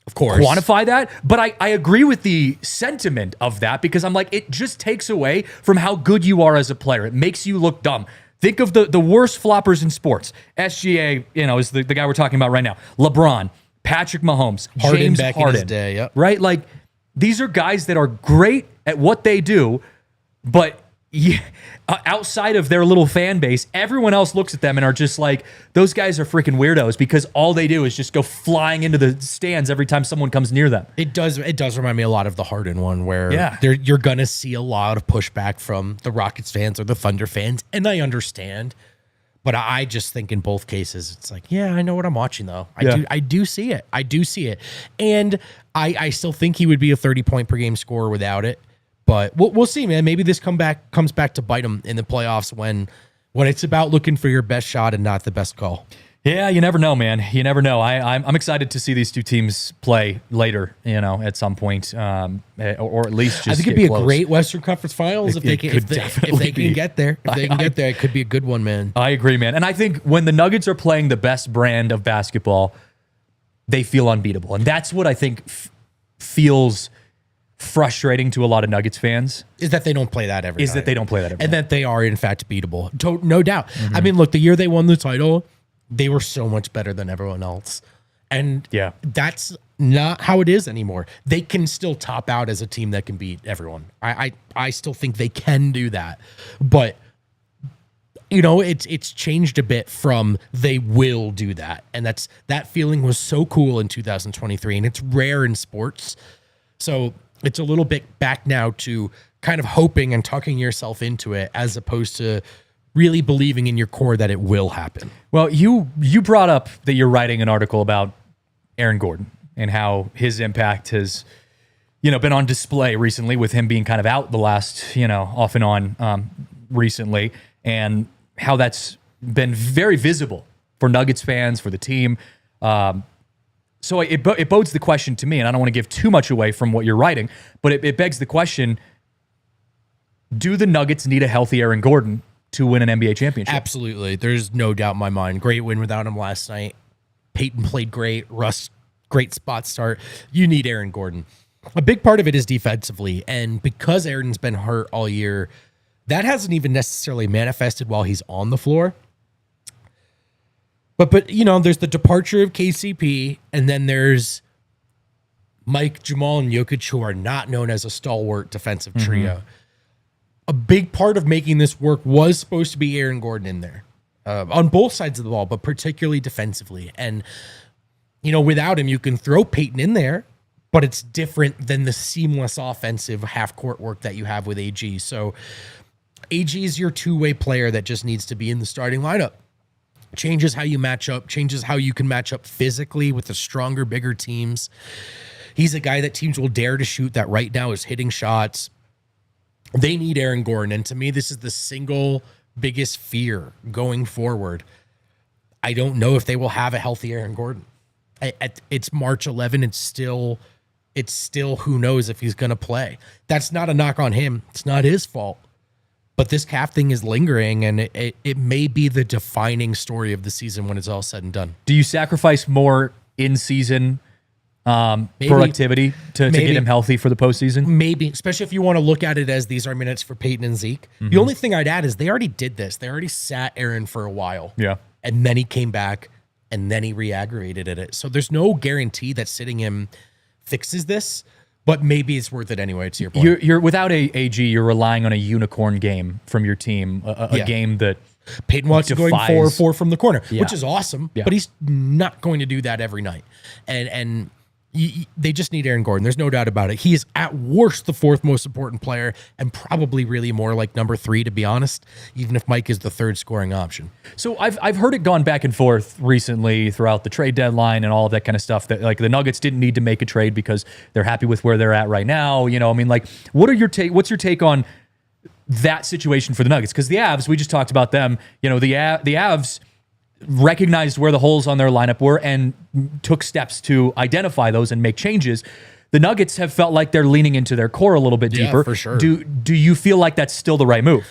Speaker 1: of course, quantify that. But I agree with the sentiment of that, because I'm like, it just takes away from how good you are as a player. It makes you look dumb. Think of the worst floppers in sports. SGA, is the guy we're talking about right now. LeBron, Patrick Mahomes, James
Speaker 2: back
Speaker 1: Harden.
Speaker 2: In his day, yep.
Speaker 1: Right? Like, these are guys that are great at what they do, but outside of their little fan base, everyone else looks at them and are just like, those guys are freaking weirdos, because all they do is just go flying into the stands every time someone comes near them.
Speaker 2: It does remind me a lot of the Harden one, where you're going to see a lot of pushback from the Rockets fans or the Thunder fans, and I understand. But I just think in both cases, it's like, yeah, I know what I'm watching, though. I do see it. I do see it. And I still think he would be a 30-point per game scorer without it. But we'll see, man. Maybe this comes back to bite him in the playoffs when it's about looking for your best shot and not the best call.
Speaker 1: Yeah, you never know, man. You never know. I'm excited to see these two teams play later, at some point, or at least just.
Speaker 2: I think it'd be a great Western Conference Finals if they can get there. If they can get there, it could be a good one, man.
Speaker 1: I agree, man. And I think when the Nuggets are playing the best brand of basketball, they feel unbeatable, and that's what I think feels frustrating to a lot of Nuggets fans,
Speaker 2: is that they don't play that every night.
Speaker 1: And
Speaker 2: that they are in fact beatable. No doubt. Mm-hmm. I mean, look, the year they won the title, they were so much better than everyone else. And that's not how it is anymore. They can still top out as a team that can beat everyone. I still think they can do that. But it's changed a bit from they will do that. And that feeling was so cool in 2023, and it's rare in sports. So it's a little bit back now to kind of hoping and tucking yourself into it, as opposed to really believing in your core that it will happen.
Speaker 1: Well, you brought up that you're writing an article about Aaron Gordon and how his impact has, been on display recently, with him being kind of out the last, off and on recently, and how that's been very visible for Nuggets fans, for the team. So it bodes the question to me, and I don't want to give too much away from what you're writing, but it begs the question, do the Nuggets need a healthy Aaron Gordon to win an NBA championship?
Speaker 2: Absolutely. There's no doubt in my mind. Great win without him last night. Peyton played great. Russ, great spot start. You need Aaron Gordon. A big part of it is defensively, and because Aaron's been hurt all year, that hasn't even necessarily manifested while he's on the floor. But there's the departure of KCP, and then there's Mike, Jamal, and Jokic, who are not known as a stalwart defensive trio. A big part of making this work was supposed to be Aaron Gordon in there on both sides of the ball, but particularly defensively. And, without him, you can throw Peyton in there, but it's different than the seamless offensive half-court work that you have with AG. So AG is your two-way player that just needs to be in the starting lineup. Changes how you match up, changes how you can match up physically with the stronger, bigger teams. He's a guy that teams will dare to shoot that right now is hitting shots. They need Aaron Gordon, and to me, this is the single biggest fear going forward. I don't know if they will have a healthy Aaron Gordon. It's March 11. It's still who knows if he's going to play. That's not a knock on him. It's not his fault. But this calf thing is lingering, and it may be the defining story of the season when it's all said and done.
Speaker 1: Do you sacrifice more in-season productivity to get him healthy for the postseason?
Speaker 2: Maybe, especially if you want to look at it as these are minutes for Peyton and Zeke. The only thing I'd add is they already did this. They already sat Aaron for a while.
Speaker 1: Yeah.
Speaker 2: And then he came back, and then he re-aggravated it. So there's no guarantee that sitting him fixes this, but maybe it's worth it anyway, to your point.
Speaker 1: You're without a AG, you're relying on a unicorn game from your team, a game that
Speaker 2: Peyton Watson going 4-4 from the corner,
Speaker 1: Yeah.
Speaker 2: which is awesome, but he's not going to do that every night. And they just need Aaron Gordon. There's no doubt about it. He is at worst the fourth most important player and probably really more like number 3, to be honest, even if Mike is the third scoring option.
Speaker 1: So I've heard it gone back and forth recently throughout the trade deadline and all of that kind of stuff that like the Nuggets didn't need to make a trade because they're happy with where they're at right now. What's your take on that situation for the Nuggets? Because the Avs, we just talked about them, the Avs recognized where the holes on their lineup were and took steps to identify those and make changes. The Nuggets have felt like they're leaning into their core a little bit deeper.
Speaker 2: Yeah, for sure.
Speaker 1: Do you feel like that's still the right move?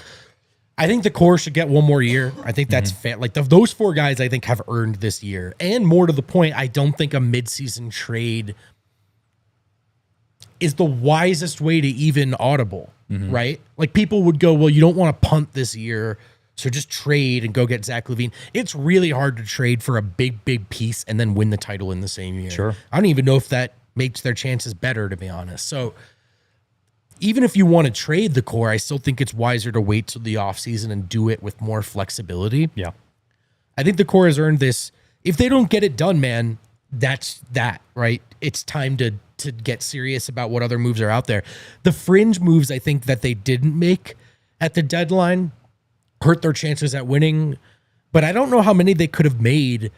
Speaker 2: I think the core should get one more year. I think that's fair. Like those 4 guys, I think, have earned this year. And more to the point, I don't think a midseason trade is the wisest way to even audible, right? Like people would go, well, you don't want to punt this year, so just trade and go get Zach LaVine. It's really hard to trade for a big, big piece and then win the title in the same year.
Speaker 1: Sure.
Speaker 2: I don't even know if that makes their chances better, to be honest. So even if you want to trade the core, I still think it's wiser to wait till the offseason and do it with more flexibility.
Speaker 1: Yeah.
Speaker 2: I think the core has earned this. If they don't get it done, man, that's that, right? It's time to get serious about what other moves are out there. The fringe moves, I think, that they didn't make at the deadline hurt their chances at winning, but I don't know how many they could have made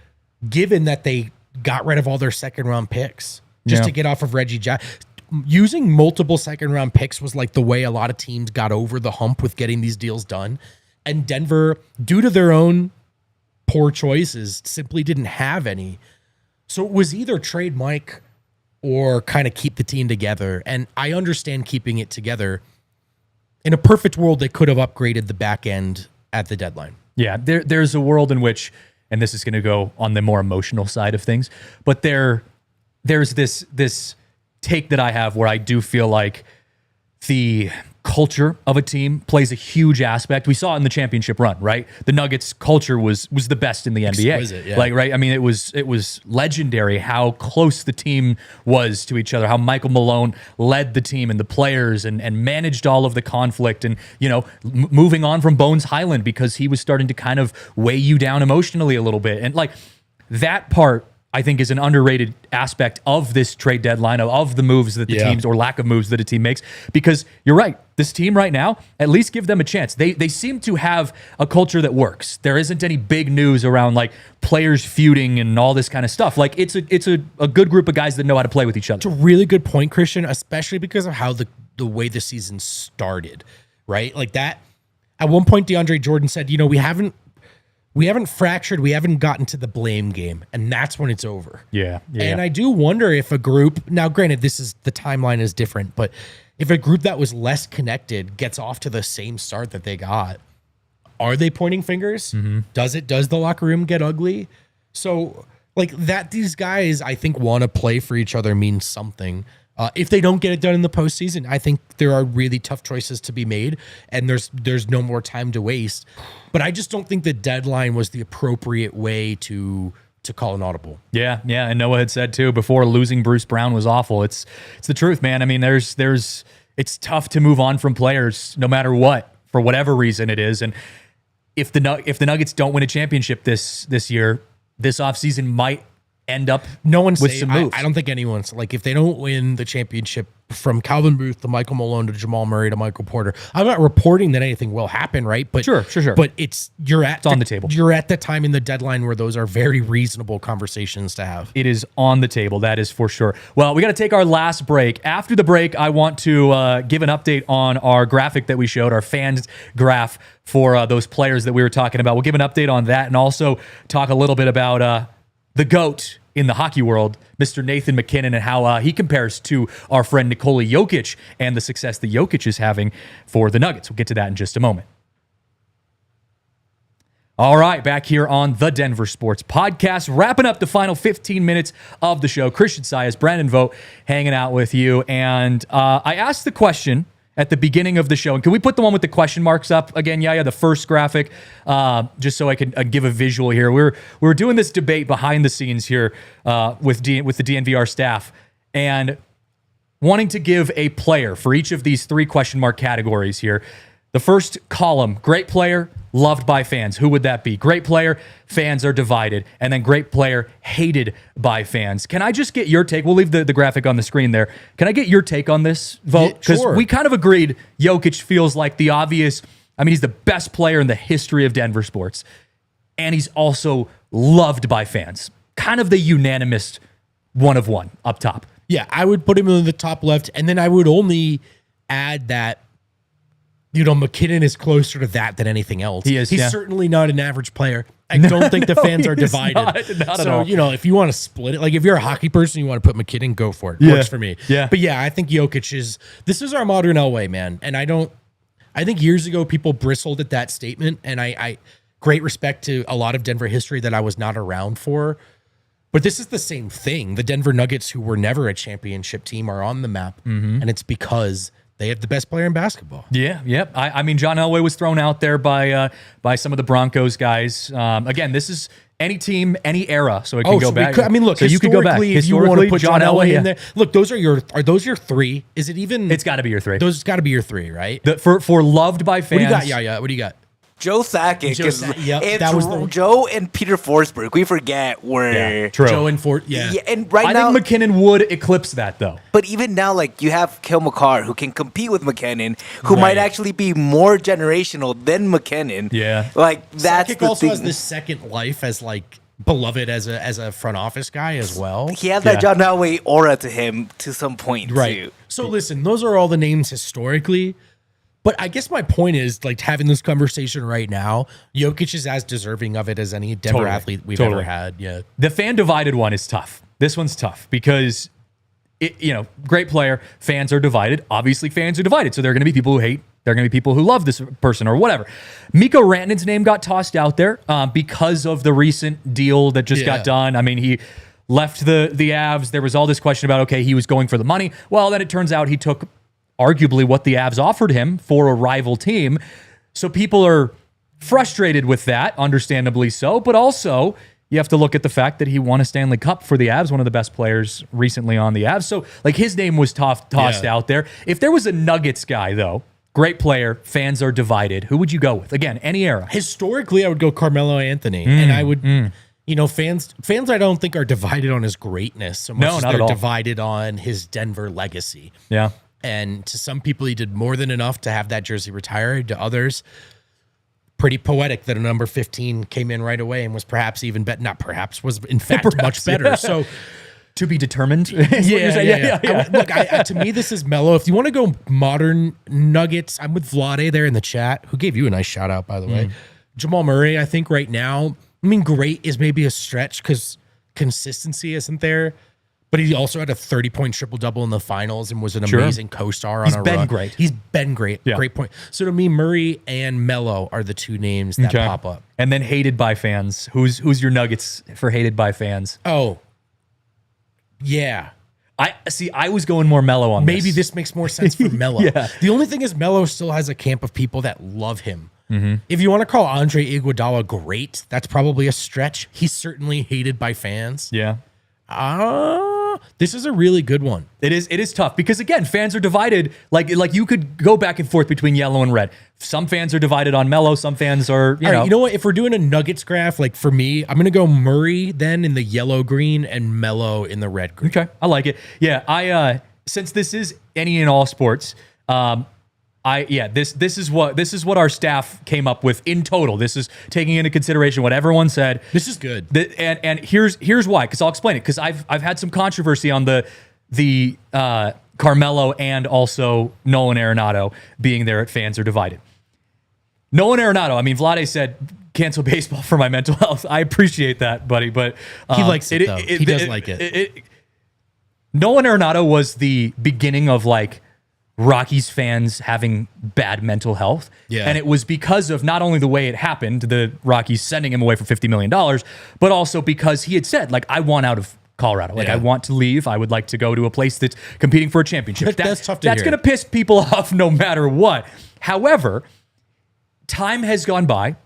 Speaker 2: given that they got rid of all their second-round picks just to get off of Reggie Jackson. Using multiple second-round picks was like the way a lot of teams got over the hump with getting these deals done, and Denver, due to their own poor choices, simply didn't have any. So it was either trade Mike or kind of keep the team together, and I understand keeping it together. In a perfect world, they could have upgraded the back end at the deadline.
Speaker 1: Yeah, there's a world in which, and this is going to go on the more emotional side of things, but there's this take that I have where I do feel like the culture of a team plays a huge aspect. We saw it in the championship run, right? The Nuggets culture was the best in the NBA.
Speaker 2: Exquisite, yeah.
Speaker 1: Like, right? I mean, it was legendary how close the team was to each other, how Michael Malone led the team and the players and managed all of the conflict and, moving on from Bones Highland because he was starting to kind of weigh you down emotionally a little bit. And like that part, I think, is an underrated aspect of this trade deadline, of the moves that the teams or lack of moves that a team makes. Because you're right, this team right now, at least give them a chance. They seem to have a culture that works. There isn't any big news around like players feuding and all this kind of stuff. Like it's a good group of guys that know how to play with each other.
Speaker 2: It's a really good point, Christian, especially because of how the way the season started, right? Like that. At one point, DeAndre Jordan said, we haven't fractured. We haven't gotten to the blame game, and that's when it's over.
Speaker 1: Yeah.
Speaker 2: And I do wonder if a group, now granted, the timeline is different, but if a group that was less connected gets off to the same start that they got, are they pointing fingers? Does the locker room get ugly? So like that, these guys, I think, want to play for each other means something. If they don't get it done in the postseason, I think there are really tough choices to be made, and there's no more time to waste. But I just don't think the deadline was the appropriate way to call an audible.
Speaker 1: Yeah, and Noah had said too before, losing Bruce Brown was awful. It's the truth, man. I mean, it's tough to move on from players no matter what, for whatever reason it is. And if the Nuggets don't win a championship this year, this offseason might end up with some moves.
Speaker 2: I don't think anyone's like, if they don't win the championship, from Calvin Booth to Michael Malone to Jamal Murray to Michael Porter, I'm not reporting that anything will happen, right? But
Speaker 1: sure.
Speaker 2: But it's on
Speaker 1: the table.
Speaker 2: You're at the time in the deadline where those are very reasonable conversations to have.
Speaker 1: It is on the table, that is for sure. Well, we got to take our last break. After the break, I want to give an update on our graphic that we showed, our fans graph for those players that we were talking about. We'll give an update on that and also talk a little bit about the GOAT in the hockey world, Mr. Nathan Mackinnon, and how he compares to our friend Nikola Jokic and the success that Jokic is having for the Nuggets. We'll get to that in just a moment. All right, back here on the Denver Sports Podcast, wrapping up the final 15 minutes of the show. Christian Saez, Brandon Vogt, hanging out with you. And I asked the question at the beginning of the show, and can we put the one with the question marks up again? Yeah, the first graphic, just so I can give a visual here. We're doing this debate behind the scenes here with the DNVR staff, and wanting to give a player for each of these three question mark categories here. The first column, great player, loved by fans. Who would that be? Great player, fans are divided. And then great player, hated by fans. Can I just get your take? We'll leave the graphic on the screen there. Can I get your take on this, Vogt? Because we kind of agreed Jokic feels like the obvious. I mean, he's the best player in the history of Denver sports. And he's also loved by fans. Kind of the unanimous one of one up top.
Speaker 2: Yeah, I would put him in the top left. And then I would only add that, McKinnon is closer to that than anything else.
Speaker 1: He is.
Speaker 2: He's certainly not an average player. I don't think the fans are divided.
Speaker 1: Not at all.
Speaker 2: If you want to split it, like if you're a hockey person, you want to put McKinnon, go for it.
Speaker 1: Yeah.
Speaker 2: Works for me.
Speaker 1: Yeah.
Speaker 2: But yeah, I think Jokic this is our modern Elway, man. And I think years ago people bristled at that statement, and I great respect to a lot of Denver history that I was not around for. But this is the same thing. The Denver Nuggets, who were never a championship team, are on the map, and it's because they have the best player in basketball.
Speaker 1: Yeah, yep. I mean, John Elway was thrown out there by some of the Broncos guys. Again, this is any team, any era, so it can go back.
Speaker 2: Look,
Speaker 1: so you could go back.
Speaker 2: If you want to put John Elway in there, look, are those your three? Is it even?
Speaker 1: It's got to be your three.
Speaker 2: Those got to be your three, right?
Speaker 1: For loved by fans.
Speaker 2: What do you got? Yeah. What do you got?
Speaker 3: Joe Sakic
Speaker 2: that was
Speaker 3: Joe and Peter Forsberg. We forget where
Speaker 2: Joe and
Speaker 3: and right now
Speaker 1: I think McKinnon would eclipse that though.
Speaker 3: But even now, like you have Kel McCarr who can compete with McKinnon, who might actually be more generational than McKinnon.
Speaker 1: Yeah,
Speaker 3: like that's
Speaker 2: Sakic
Speaker 3: the
Speaker 2: also
Speaker 3: thing.
Speaker 2: has this second life as like beloved as a front office guy as well.
Speaker 3: He has that John Elway aura to him to some point too.
Speaker 2: So listen, those are all the names historically. But I guess my point is, like, having this conversation right now, Jokic is as deserving of it as any Denver athlete we've ever had. Yeah.
Speaker 1: The fan divided one is tough. This one's tough because, great player, fans are divided. Obviously, fans are divided. So there are going to be people who hate. There are going to be people who love this person or whatever. Mikko Rantanen's name got tossed out there because of the recent deal that just got done. I mean, he left the Avs. There was all this question about, okay, he was going for the money. Well, then it turns out he took arguably what the Avs offered him for a rival team. So people are frustrated with that, understandably so, but also you have to look at the fact that he won a Stanley Cup for the Avs, one of the best players recently on the Avs. So like his name was tossed out there. If there was a Nuggets guy though, great player, fans are divided, who would you go with? Again, any era.
Speaker 2: Historically, I would go Carmelo Anthony, and I would fans I don't think are divided on his greatness so much as they're divided on his Denver legacy.
Speaker 1: Yeah.
Speaker 2: And to some people, he did more than enough to have that jersey retired. To others, pretty poetic that a number 15 came in right away and was perhaps even better. Not perhaps, was in fact much better. Yeah. So
Speaker 1: to be determined.
Speaker 2: Yeah. Look, to me, this is Melo. If you want to go modern Nuggets, I'm with Vlade there in the chat, who gave you a nice shout out, by the way. Jamal Murray, I think right now, great is maybe a stretch because consistency isn't there. But he also had a 30-point triple-double in the finals and was an amazing co-star on a run. He's been great.
Speaker 1: Yeah.
Speaker 2: Great point. So to me, Murray and Melo are the two names that pop up.
Speaker 1: And then hated by fans. Who's your Nuggets for hated by fans?
Speaker 2: Oh, yeah.
Speaker 1: I was going more Melo on
Speaker 2: Maybe this makes more sense for Melo.
Speaker 1: Yeah.
Speaker 2: The only thing is Melo still has a camp of people that love him.
Speaker 1: Mm-hmm.
Speaker 2: If you want to call Andre Iguodala great, that's probably a stretch. He's certainly hated by fans.
Speaker 1: Yeah.
Speaker 2: This is a really good one.
Speaker 1: It is tough because again, fans are divided. Like you could go back and forth between yellow and red. Some fans are divided on Melo. Some fans are,
Speaker 2: All right, you know what? If we're doing a Nuggets graph, like for me, I'm gonna go Murray then in the yellow green and Melo in the red green.
Speaker 1: Okay, I like it. Yeah, I since this is any and all sports, this is what our staff came up with in total. This is taking into consideration what everyone said.
Speaker 2: This is good.
Speaker 1: And here's why, because I'll explain it. Because I've had some controversy on the Carmelo and also Nolan Arenado being there at Fans Are Divided. Nolan Arenado, I mean, Vlade said, cancel baseball for my mental health. I appreciate that, buddy, but
Speaker 2: he likes it, though. He does like it.
Speaker 1: Nolan Arenado was the beginning of like Rockies fans having bad mental health.
Speaker 2: Yeah.
Speaker 1: And it was because of not only the way it happened, the Rockies sending him away for $50 million, but also because he had said, like, I want out of Colorado. Like, I want to leave. I would like to go to a place that's competing for a championship.
Speaker 2: That's tough to
Speaker 1: That's
Speaker 2: hear.
Speaker 1: going to piss people off no matter what. However, time has gone by,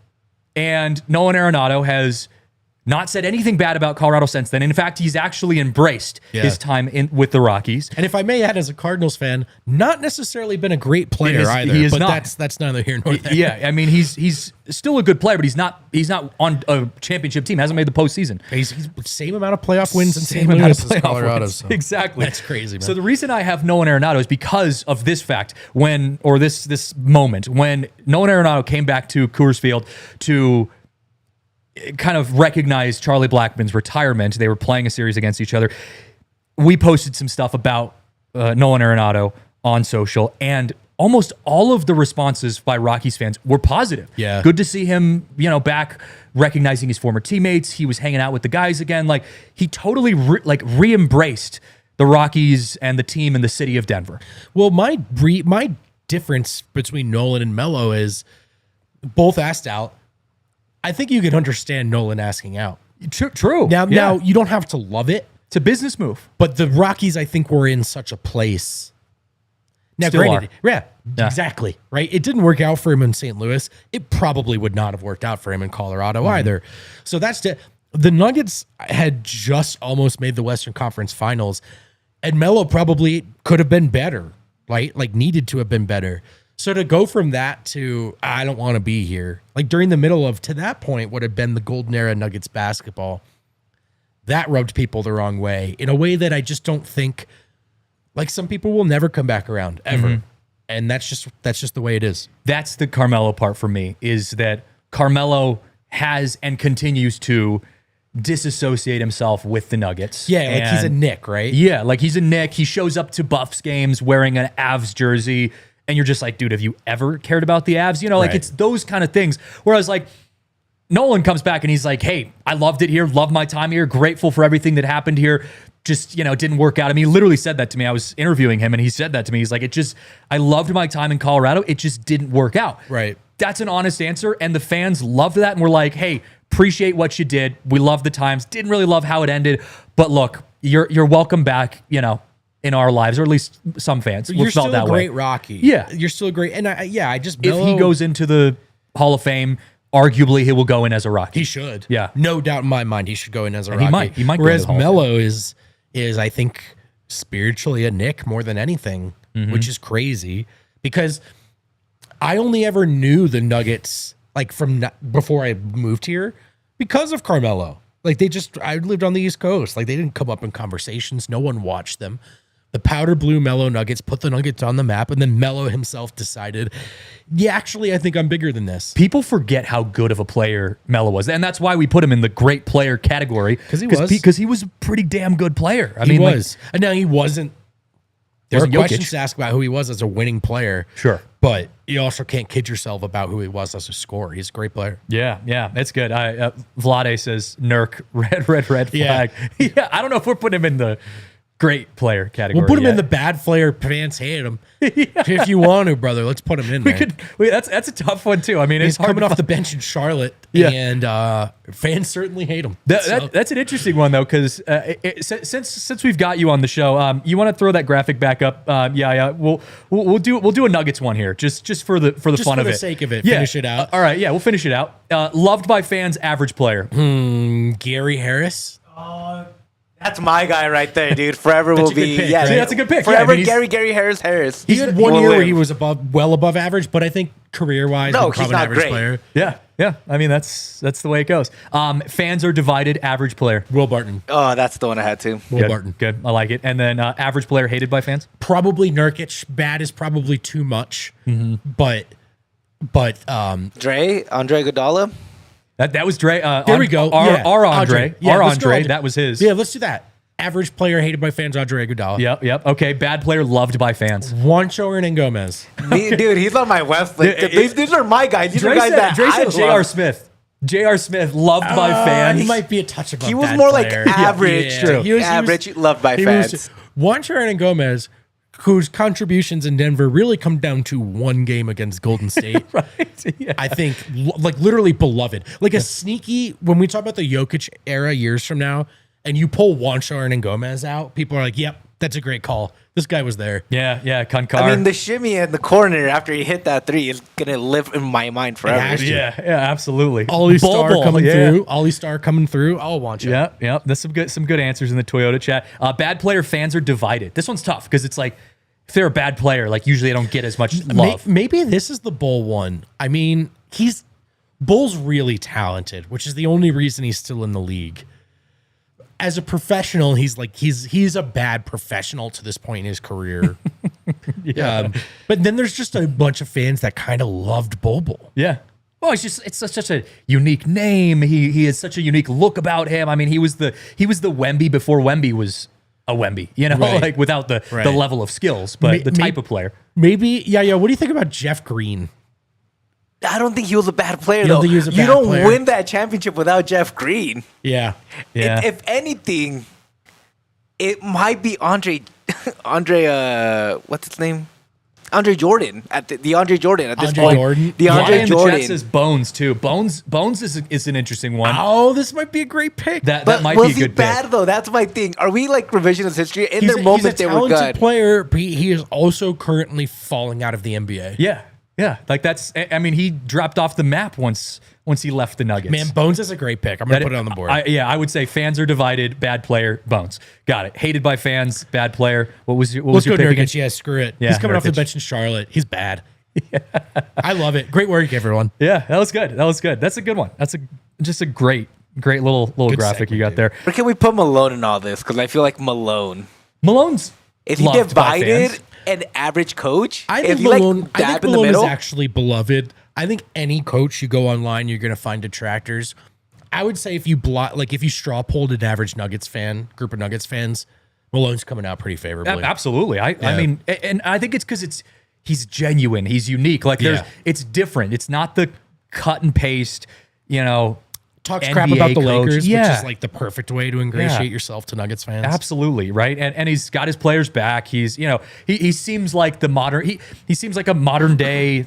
Speaker 1: and Nolan Arenado has not said anything bad about Colorado since then. In fact, he's actually embraced his time with the Rockies.
Speaker 2: And if I may add, as a Cardinals fan, not necessarily been a great player either.
Speaker 1: He is
Speaker 2: but
Speaker 1: not.
Speaker 2: That's neither here nor there.
Speaker 1: Yeah, I mean, he's still a good player, but he's not on a championship team. Hasn't made the postseason.
Speaker 2: He's same amount of playoff wins and
Speaker 1: Same amount of playoff
Speaker 2: Colorado.
Speaker 1: wins.
Speaker 2: So.
Speaker 1: Exactly.
Speaker 2: That's crazy, man.
Speaker 1: So the reason I have Nolan Arenado is because of this fact this moment when Nolan Arenado came back to Coors Field to kind of recognize Charlie Blackmon's retirement. They were playing a series against each other. We posted some stuff about Nolan Arenado on social, and almost all of the responses by Rockies fans were positive.
Speaker 2: Yeah.
Speaker 1: Good to see him, back recognizing his former teammates. He was hanging out with the guys again. Like, he totally re-embraced the Rockies and the team in the city of Denver.
Speaker 2: Well, my difference between Nolan and Melo is both asked out. I think you could understand Nolan asking out.
Speaker 1: True.
Speaker 2: Now you don't have to love it.
Speaker 1: It's a business move.
Speaker 2: But the Rockies, I think, were in such a place. Now,
Speaker 1: Still
Speaker 2: granted,
Speaker 1: are.
Speaker 2: yeah, exactly. Right. It didn't work out for him in St. Louis. It probably would not have worked out for him in Colorado either. So that's the Nuggets had just almost made the Western Conference Finals, and Melo probably could have been better, right? Like, needed to have been better. So to go from that to, I don't want to be here, like during the middle of, to that point, would have been the golden era Nuggets basketball, that rubbed people the wrong way in a way that I just don't think, like, some people will never come back around ever. And that's just the way it is.
Speaker 1: That's the Carmelo part for me, is that Carmelo has and continues to disassociate himself with the Nuggets.
Speaker 2: Yeah, like he's a Knick, right?
Speaker 1: Yeah, like he's a Knick. He shows up to Buffs games wearing an Avs jersey, and you're just like, dude, have you ever cared about the Avs? Like, it's those kind of things. Whereas, like, Nolan comes back and he's like, hey, I loved it here, loved my time here, grateful for everything that happened here. Just, it didn't work out. I mean, he literally said that to me. I was interviewing him and he said that to me. He's like, I loved my time in Colorado. It just didn't work out.
Speaker 2: Right.
Speaker 1: That's an honest answer. And the fans loved that. And we're like, hey, appreciate what you did. We love the times. Didn't really love how it ended. But look, you're welcome back, in our lives, or at least some fans.
Speaker 2: You're
Speaker 1: felt
Speaker 2: still
Speaker 1: that
Speaker 2: a great
Speaker 1: way.
Speaker 2: Rocky.
Speaker 1: Yeah.
Speaker 2: You're still a great, and I just,
Speaker 1: If he goes into the Hall of Fame, arguably he will go in as a Rocky.
Speaker 2: he should.
Speaker 1: Yeah.
Speaker 2: No doubt in my mind, he should go in as a
Speaker 1: And
Speaker 2: Rocky.
Speaker 1: he might go
Speaker 2: Whereas
Speaker 1: to the Hall of
Speaker 2: Melo is I think spiritually a Knick more than anything, which is crazy because I only ever knew the Nuggets like from before I moved here because of Carmelo. Like I lived on the East Coast. Like they didn't come up in conversations. No one watched them. The powder blue Melo Nuggets put the Nuggets on the map, and then Melo himself decided, yeah, actually, I think I'm bigger than this.
Speaker 1: People forget how good of a player Melo was, and that's why we put him in the great player category. Because he was a pretty damn good player.
Speaker 2: He was. And now he wasn't. There are
Speaker 1: Wasn't
Speaker 2: questions
Speaker 1: Jokic.
Speaker 2: to ask about who he was as a winning player.
Speaker 1: Sure.
Speaker 2: But you also can't kid yourself about who he was as a scorer. He's a great player.
Speaker 1: Yeah, that's good. Vlade says, Nurk, red flag. Yeah, I don't know if we're putting him in the great player category.
Speaker 2: We'll put him in the bad player. Fans hate him. If you want to, brother, let's put him in there.
Speaker 1: That's a tough one too. I mean,
Speaker 2: He's
Speaker 1: it's hard
Speaker 2: coming
Speaker 1: to
Speaker 2: off the bench in Charlotte,
Speaker 1: Yeah.
Speaker 2: and fans certainly hate him.
Speaker 1: That's an interesting one though, because since we've got you on the show, you want to throw that graphic back up? Yeah. We'll do a Nuggets one here, just for the fun of it,
Speaker 2: for the sake of it.
Speaker 1: Yeah.
Speaker 2: Finish it out.
Speaker 1: All right, yeah, we'll finish it out. Loved by fans, average player.
Speaker 2: Gary Harris.
Speaker 3: That's my guy right there, dude. Forever will
Speaker 1: a good
Speaker 3: be.
Speaker 1: pick,
Speaker 3: Yeah,
Speaker 1: right? See, that's a good pick.
Speaker 3: Forever,
Speaker 1: Yeah, I mean,
Speaker 3: Gary Harris.
Speaker 2: He had one year where he was well above average, but I think career-wise,
Speaker 3: No,
Speaker 2: he's
Speaker 3: he's
Speaker 2: an
Speaker 3: not
Speaker 2: average
Speaker 3: great.
Speaker 2: player.
Speaker 1: Yeah. I mean, that's the way it goes. Fans are divided. Average player.
Speaker 2: Will Barton.
Speaker 3: Oh, that's the one I had too.
Speaker 2: Will Barton.
Speaker 1: Good. I like it. And then average player hated by fans.
Speaker 2: Probably Nurkic. Bad is probably too much, but
Speaker 3: Andre Iguodala.
Speaker 1: That was Dre.
Speaker 2: there we go.
Speaker 1: Our Andre.
Speaker 2: Yeah,
Speaker 1: Our
Speaker 2: let's go
Speaker 1: Andre. That was his.
Speaker 2: Yeah, let's do that. Average player hated by fans, Andre Iguodala.
Speaker 1: Yep. Okay. Bad player loved by fans.
Speaker 2: Juancho Hernangomez.
Speaker 3: Dude, he's on my West list. These are my guys. These are
Speaker 1: Dre
Speaker 3: guys
Speaker 1: said,
Speaker 3: that
Speaker 1: Dre
Speaker 3: I
Speaker 1: said J.R.
Speaker 3: love.
Speaker 1: Smith. J.R. Smith loved by fans.
Speaker 2: He might be a touch above.
Speaker 3: He was
Speaker 2: bad
Speaker 3: more like
Speaker 2: player.
Speaker 3: average.
Speaker 2: Yeah.
Speaker 3: True.
Speaker 2: He was
Speaker 3: Average, loved by fans.
Speaker 2: Juancho Hernangomez, whose contributions in Denver really come down to one game against Golden State.
Speaker 1: Right. Yeah.
Speaker 2: I think, like, literally beloved. Like a sneaky, when we talk about the Jokic era years from now, and you pull Juancho Hernangomez out, people are like, yep, that's a great call. This guy was there.
Speaker 1: Yeah. Kankar.
Speaker 3: I mean, the shimmy in the corner after he hit that three is gonna live in my mind forever.
Speaker 2: has to.
Speaker 1: yeah, absolutely.
Speaker 2: Ollie Star
Speaker 1: Bol
Speaker 2: coming
Speaker 1: yeah.
Speaker 2: through. Ollie Star coming through. Oh, Juancho.
Speaker 1: Yeah. That's some good answers in the Toyota chat. Bad player fans are divided. This one's tough because it's like, if they're a bad player, like usually they don't get as much love.
Speaker 2: Maybe this is the Bull one. I mean, Bull's really talented, which is the only reason he's still in the league. As a professional, he's a bad professional to this point in his career. But then there's just a bunch of fans that kind of loved Bull.
Speaker 1: Yeah. Oh, it's such a unique name. He has such a unique look about him. I mean, he was the Wemby before Wemby was a Wemby,
Speaker 2: Right.
Speaker 1: like without the level of skills, but the type of player.
Speaker 2: Maybe, yeah. What do you think about Jeff Green?
Speaker 3: I don't think he was a bad player,
Speaker 2: You
Speaker 3: though.
Speaker 2: don't think he was a
Speaker 3: You
Speaker 2: bad
Speaker 3: don't
Speaker 2: player?
Speaker 3: win that championship without Jeff Green.
Speaker 2: Yeah.
Speaker 3: If anything, it might be Andre, what's his name? Andre Jordan at the Andre Jordan at this
Speaker 2: Andre
Speaker 3: point.
Speaker 2: Jordan?
Speaker 3: The
Speaker 1: Ryan
Speaker 3: Andre
Speaker 1: in the
Speaker 3: Jordan.
Speaker 1: chat says Bones too. Bones is an interesting one.
Speaker 2: Oh, this might be a great pick.
Speaker 1: That
Speaker 3: But
Speaker 1: might
Speaker 3: was
Speaker 1: be a
Speaker 3: he
Speaker 1: good
Speaker 3: bad
Speaker 1: pick.
Speaker 3: though? That's my thing. Are we like revisionist history? In
Speaker 2: he's
Speaker 3: their moment, they were
Speaker 2: talented
Speaker 3: good.
Speaker 2: player, but he is also currently falling out of the NBA.
Speaker 1: Yeah. Like that's. I mean, he dropped off the map once he left the Nuggets.
Speaker 2: Man, Bones is a great pick. I'm going to put it on the board.
Speaker 1: I would say fans are divided. Bad player, Bones. Got it. Hated by fans. Bad player. What was your
Speaker 2: Let's
Speaker 1: pick
Speaker 2: go
Speaker 1: again?
Speaker 2: Nurkic. Yeah, screw it.
Speaker 1: Yeah,
Speaker 2: He's coming off the
Speaker 1: Nurkic.
Speaker 2: bench in Charlotte. He's bad. I love it. Great work, everyone.
Speaker 1: Yeah, that was good. That's a good one. That's just a great little graphic you got
Speaker 2: segue,
Speaker 1: there.
Speaker 3: Or can we put Malone in all this? Because I feel like Malone.
Speaker 1: Malone's
Speaker 3: Is he
Speaker 1: loved by
Speaker 3: divided
Speaker 1: fans.
Speaker 3: an average coach?
Speaker 2: I
Speaker 3: Is
Speaker 2: think
Speaker 3: he
Speaker 2: Malone,
Speaker 3: like dab in the
Speaker 2: Malone is
Speaker 3: middle?
Speaker 2: actually beloved. I think any coach you go online, you're going to find detractors. I would say if you straw polled an average Nuggets fan, group of Nuggets fans, Malone's coming out pretty favorably.
Speaker 1: Absolutely. I mean, and I think it's because he's genuine. He's unique. Like it's different. It's not the cut and paste,
Speaker 2: Talks
Speaker 1: NBA
Speaker 2: crap about the
Speaker 1: coach.
Speaker 2: Lakers,
Speaker 1: Yeah.
Speaker 2: which is like the perfect way to ingratiate yourself to Nuggets fans.
Speaker 1: Absolutely, right? And he's got his players back. He's, he seems like the modern he seems like a modern day,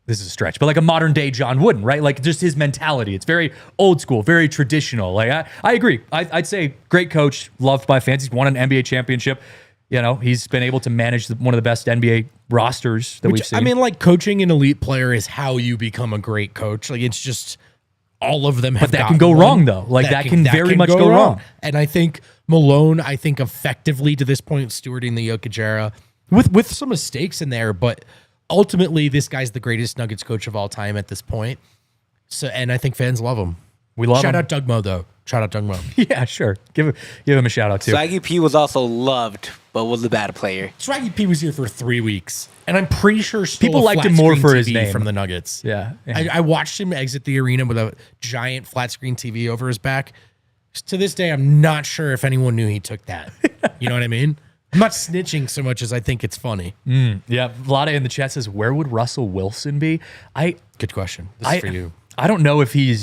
Speaker 1: this is a stretch, but like a modern day John Wooden, right? Like just his mentality. It's very old school, very traditional. Like I agree. I'd say great coach, loved by fans. He's won an NBA championship. He's been able to manage one of the best NBA rosters that we've seen.
Speaker 2: I mean, like coaching an elite player is how you become a great coach. Like it's just all of them have.
Speaker 1: But that can go wrong, though. Like, that can very much go wrong.
Speaker 2: And I think Malone, effectively to this point, stewarding the Jokic era with some mistakes in there, but ultimately this guy's the greatest Nuggets coach of all time at this point. So, and I think fans love him.
Speaker 1: We love him.
Speaker 2: Shout out Doug Moe, though. Shout out Doug Moe.
Speaker 1: Yeah, sure. Give him a shout out too.
Speaker 3: Swaggy P was also loved, but was a bad player.
Speaker 2: Swaggy P was here for 3 weeks, and I'm pretty sure
Speaker 1: People liked him more for his name
Speaker 2: from the Nuggets.
Speaker 1: Yeah.
Speaker 2: I watched him exit the arena with a giant flat screen TV over his back. To this day, I'm not sure if anyone knew he took that. You know what I mean? I'm not snitching so much as I think it's funny.
Speaker 1: Yeah, Vlada in the chat says, where would Russell Wilson be?
Speaker 2: Good question. This is for you.
Speaker 1: I don't know if he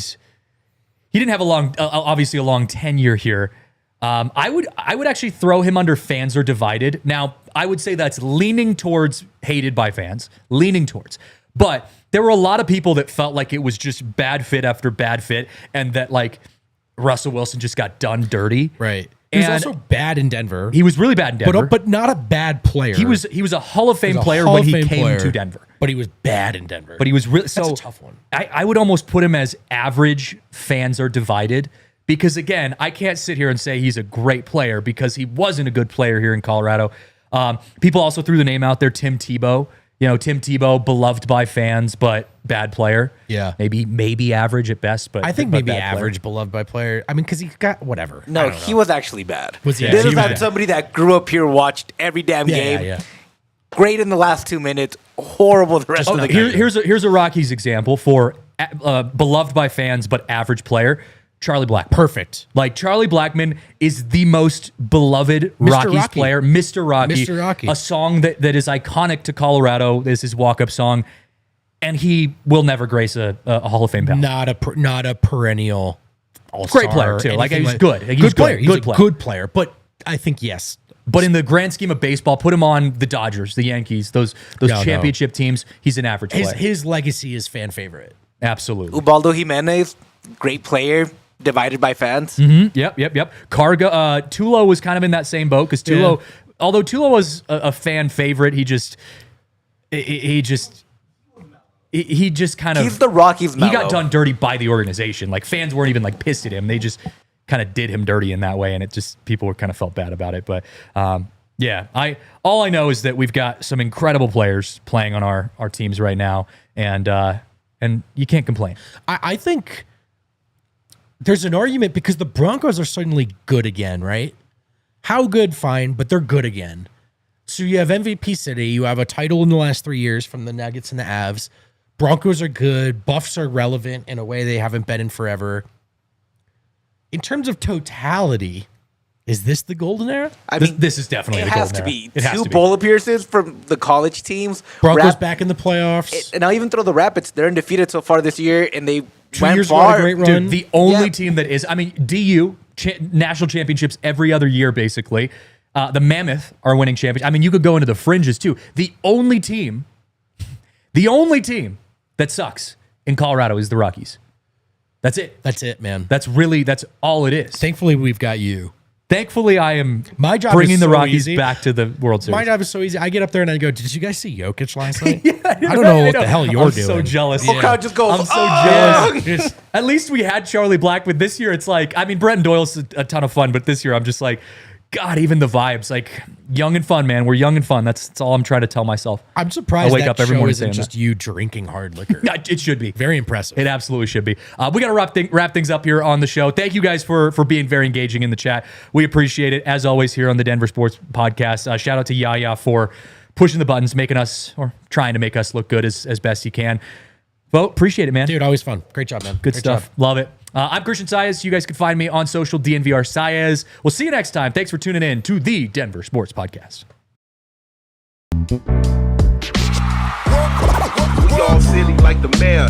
Speaker 1: didn't have obviously a long tenure here. I would actually throw him under fans are divided. Now, I would say that's leaning towards hated by fans, leaning towards. But there were a lot of people that felt like it was just bad fit after bad fit, and that like Russell Wilson just got done dirty.
Speaker 2: Right. He was
Speaker 1: And
Speaker 2: also bad in Denver.
Speaker 1: he was really bad in Denver.
Speaker 2: but not a bad player.
Speaker 1: he was a Hall of Fame
Speaker 2: He was a
Speaker 1: player
Speaker 2: Hall
Speaker 1: when
Speaker 2: of
Speaker 1: he
Speaker 2: Fame
Speaker 1: came
Speaker 2: player,
Speaker 1: to Denver.
Speaker 2: But he was bad in Denver.
Speaker 1: But he was really
Speaker 2: That's a tough one.
Speaker 1: I would almost put him as average fans are divided, because again, I can't sit here and say he's a great player because he wasn't a good player here in Colorado. People also threw the name out there, Tim Tebow. You know, Tim Tebow, beloved by fans, but bad player.
Speaker 2: Yeah.
Speaker 1: Maybe average at best, but
Speaker 2: I think
Speaker 1: but
Speaker 2: maybe
Speaker 1: bad player.
Speaker 2: average, beloved by player. I mean, because he got whatever.
Speaker 3: No, he was actually bad.
Speaker 2: Was he?
Speaker 3: This
Speaker 2: Yeah,
Speaker 3: is
Speaker 2: he
Speaker 3: not
Speaker 2: was.
Speaker 3: somebody that grew up here, watched every damn game.
Speaker 2: Yeah.
Speaker 3: Great in the last 2 minutes, horrible the rest of the game.
Speaker 1: Here's a Rockies example for beloved by fans but average player. Charlie Blackmon.
Speaker 2: Perfect.
Speaker 1: Like Charlie Blackmon is the most beloved Rockies
Speaker 2: Rocky.
Speaker 1: player, Mr. Rocky.
Speaker 2: Mr. Rocky.
Speaker 1: A song that is iconic to Colorado. This is his walk-up song, and he will never grace a Hall of Fame ballot.
Speaker 2: Not a perennial all-star.
Speaker 1: Great player too. Like he was
Speaker 2: anything
Speaker 1: good. He was
Speaker 2: good player. He's
Speaker 1: Good
Speaker 2: a
Speaker 1: player.
Speaker 2: good player. But I think yes.
Speaker 1: But in the grand scheme of baseball, put him on the Dodgers, the Yankees, those
Speaker 2: No.
Speaker 1: championship teams. He's an average player.
Speaker 2: His legacy is fan favorite.
Speaker 1: Absolutely.
Speaker 3: Ubaldo Jimenez, great player, divided by fans.
Speaker 1: Yep. Carga, Tulo was kind of in that same boat because Tulo, although Tulo was a fan favorite, he just kind of,
Speaker 3: He's the Rockies'
Speaker 1: he
Speaker 3: Melo.
Speaker 1: got done dirty by the organization. Like fans weren't even like pissed at him. They just kind of did him dirty in that way. And it just, people were kind of felt bad about it. But all I know is that we've got some incredible players playing on our teams right now. And you can't complain.
Speaker 2: I think there's an argument because the Broncos are suddenly good again, right? How good? Fine, but they're good again. So you have MVP City. You have a title in the last 3 years from the Nuggets and the Avs. Broncos are good. Buffs are relevant in a way they haven't been in forever. In terms of totality, is this the golden era?
Speaker 3: I mean,
Speaker 1: This is definitely
Speaker 3: it
Speaker 1: the
Speaker 3: has
Speaker 1: golden
Speaker 3: to
Speaker 1: era.
Speaker 3: be.
Speaker 1: It has
Speaker 3: Two
Speaker 1: to be.
Speaker 3: bowl appearances from the college teams.
Speaker 2: Broncos back in the playoffs.
Speaker 3: And I'll even throw the Rapids. They're undefeated so far this year, and they
Speaker 2: 2
Speaker 3: went
Speaker 2: years ago,
Speaker 3: far.
Speaker 2: a great run.
Speaker 1: Dude, the only team that is, I mean, DU, national championships every other year, basically. The Mammoth are winning championships. I mean, you could go into the fringes, too. The only team that sucks in Colorado is the Rockies. That's it.
Speaker 2: That's it, man.
Speaker 1: That's all it is.
Speaker 2: Thankfully, we've got you.
Speaker 1: Thankfully, I am
Speaker 2: My job
Speaker 1: bringing
Speaker 2: is
Speaker 1: the
Speaker 2: so
Speaker 1: Rockies
Speaker 2: easy.
Speaker 1: back to the World Series.
Speaker 2: My job is so easy. I get up there and I go, did you guys see Jokic last night?
Speaker 1: I
Speaker 2: don't know what the hell you're
Speaker 1: I'm
Speaker 2: doing.
Speaker 1: so jealous.
Speaker 3: Whole crowd just goes,
Speaker 1: I'm so
Speaker 3: "Oh!"
Speaker 1: jealous. Just- at least we had Charlie Black, but this year it's like, I mean, Bretton Doyle's a ton of fun, but this year I'm just like, God, even the vibes, like young and fun, man. We're young and fun. That's all I'm trying to tell myself.
Speaker 2: I'm surprised
Speaker 1: I wake
Speaker 2: that
Speaker 1: up every
Speaker 2: show
Speaker 1: morning
Speaker 2: isn't
Speaker 1: saying
Speaker 2: just
Speaker 1: that.
Speaker 2: you drinking hard liquor.
Speaker 1: Yeah, it should be.
Speaker 2: Very impressive.
Speaker 1: It absolutely should be. We got to wrap things up here on the show. Thank you guys for being very engaging in the chat. We appreciate it, as always, here on the Denver Sports Podcast. Shout out to Yaya for pushing the buttons, making us, or trying to make us look good as best he can. Vogt, appreciate it, man.
Speaker 2: Dude, always fun. Great job, man.
Speaker 1: Good
Speaker 2: Great
Speaker 1: stuff.
Speaker 2: job.
Speaker 1: Love it. I'm Christian Saez. You guys can find me on social, DNVR Saez. We'll see you next time. Thanks for tuning in to the Denver Sports Podcast.
Speaker 4: We all silly like the mayor.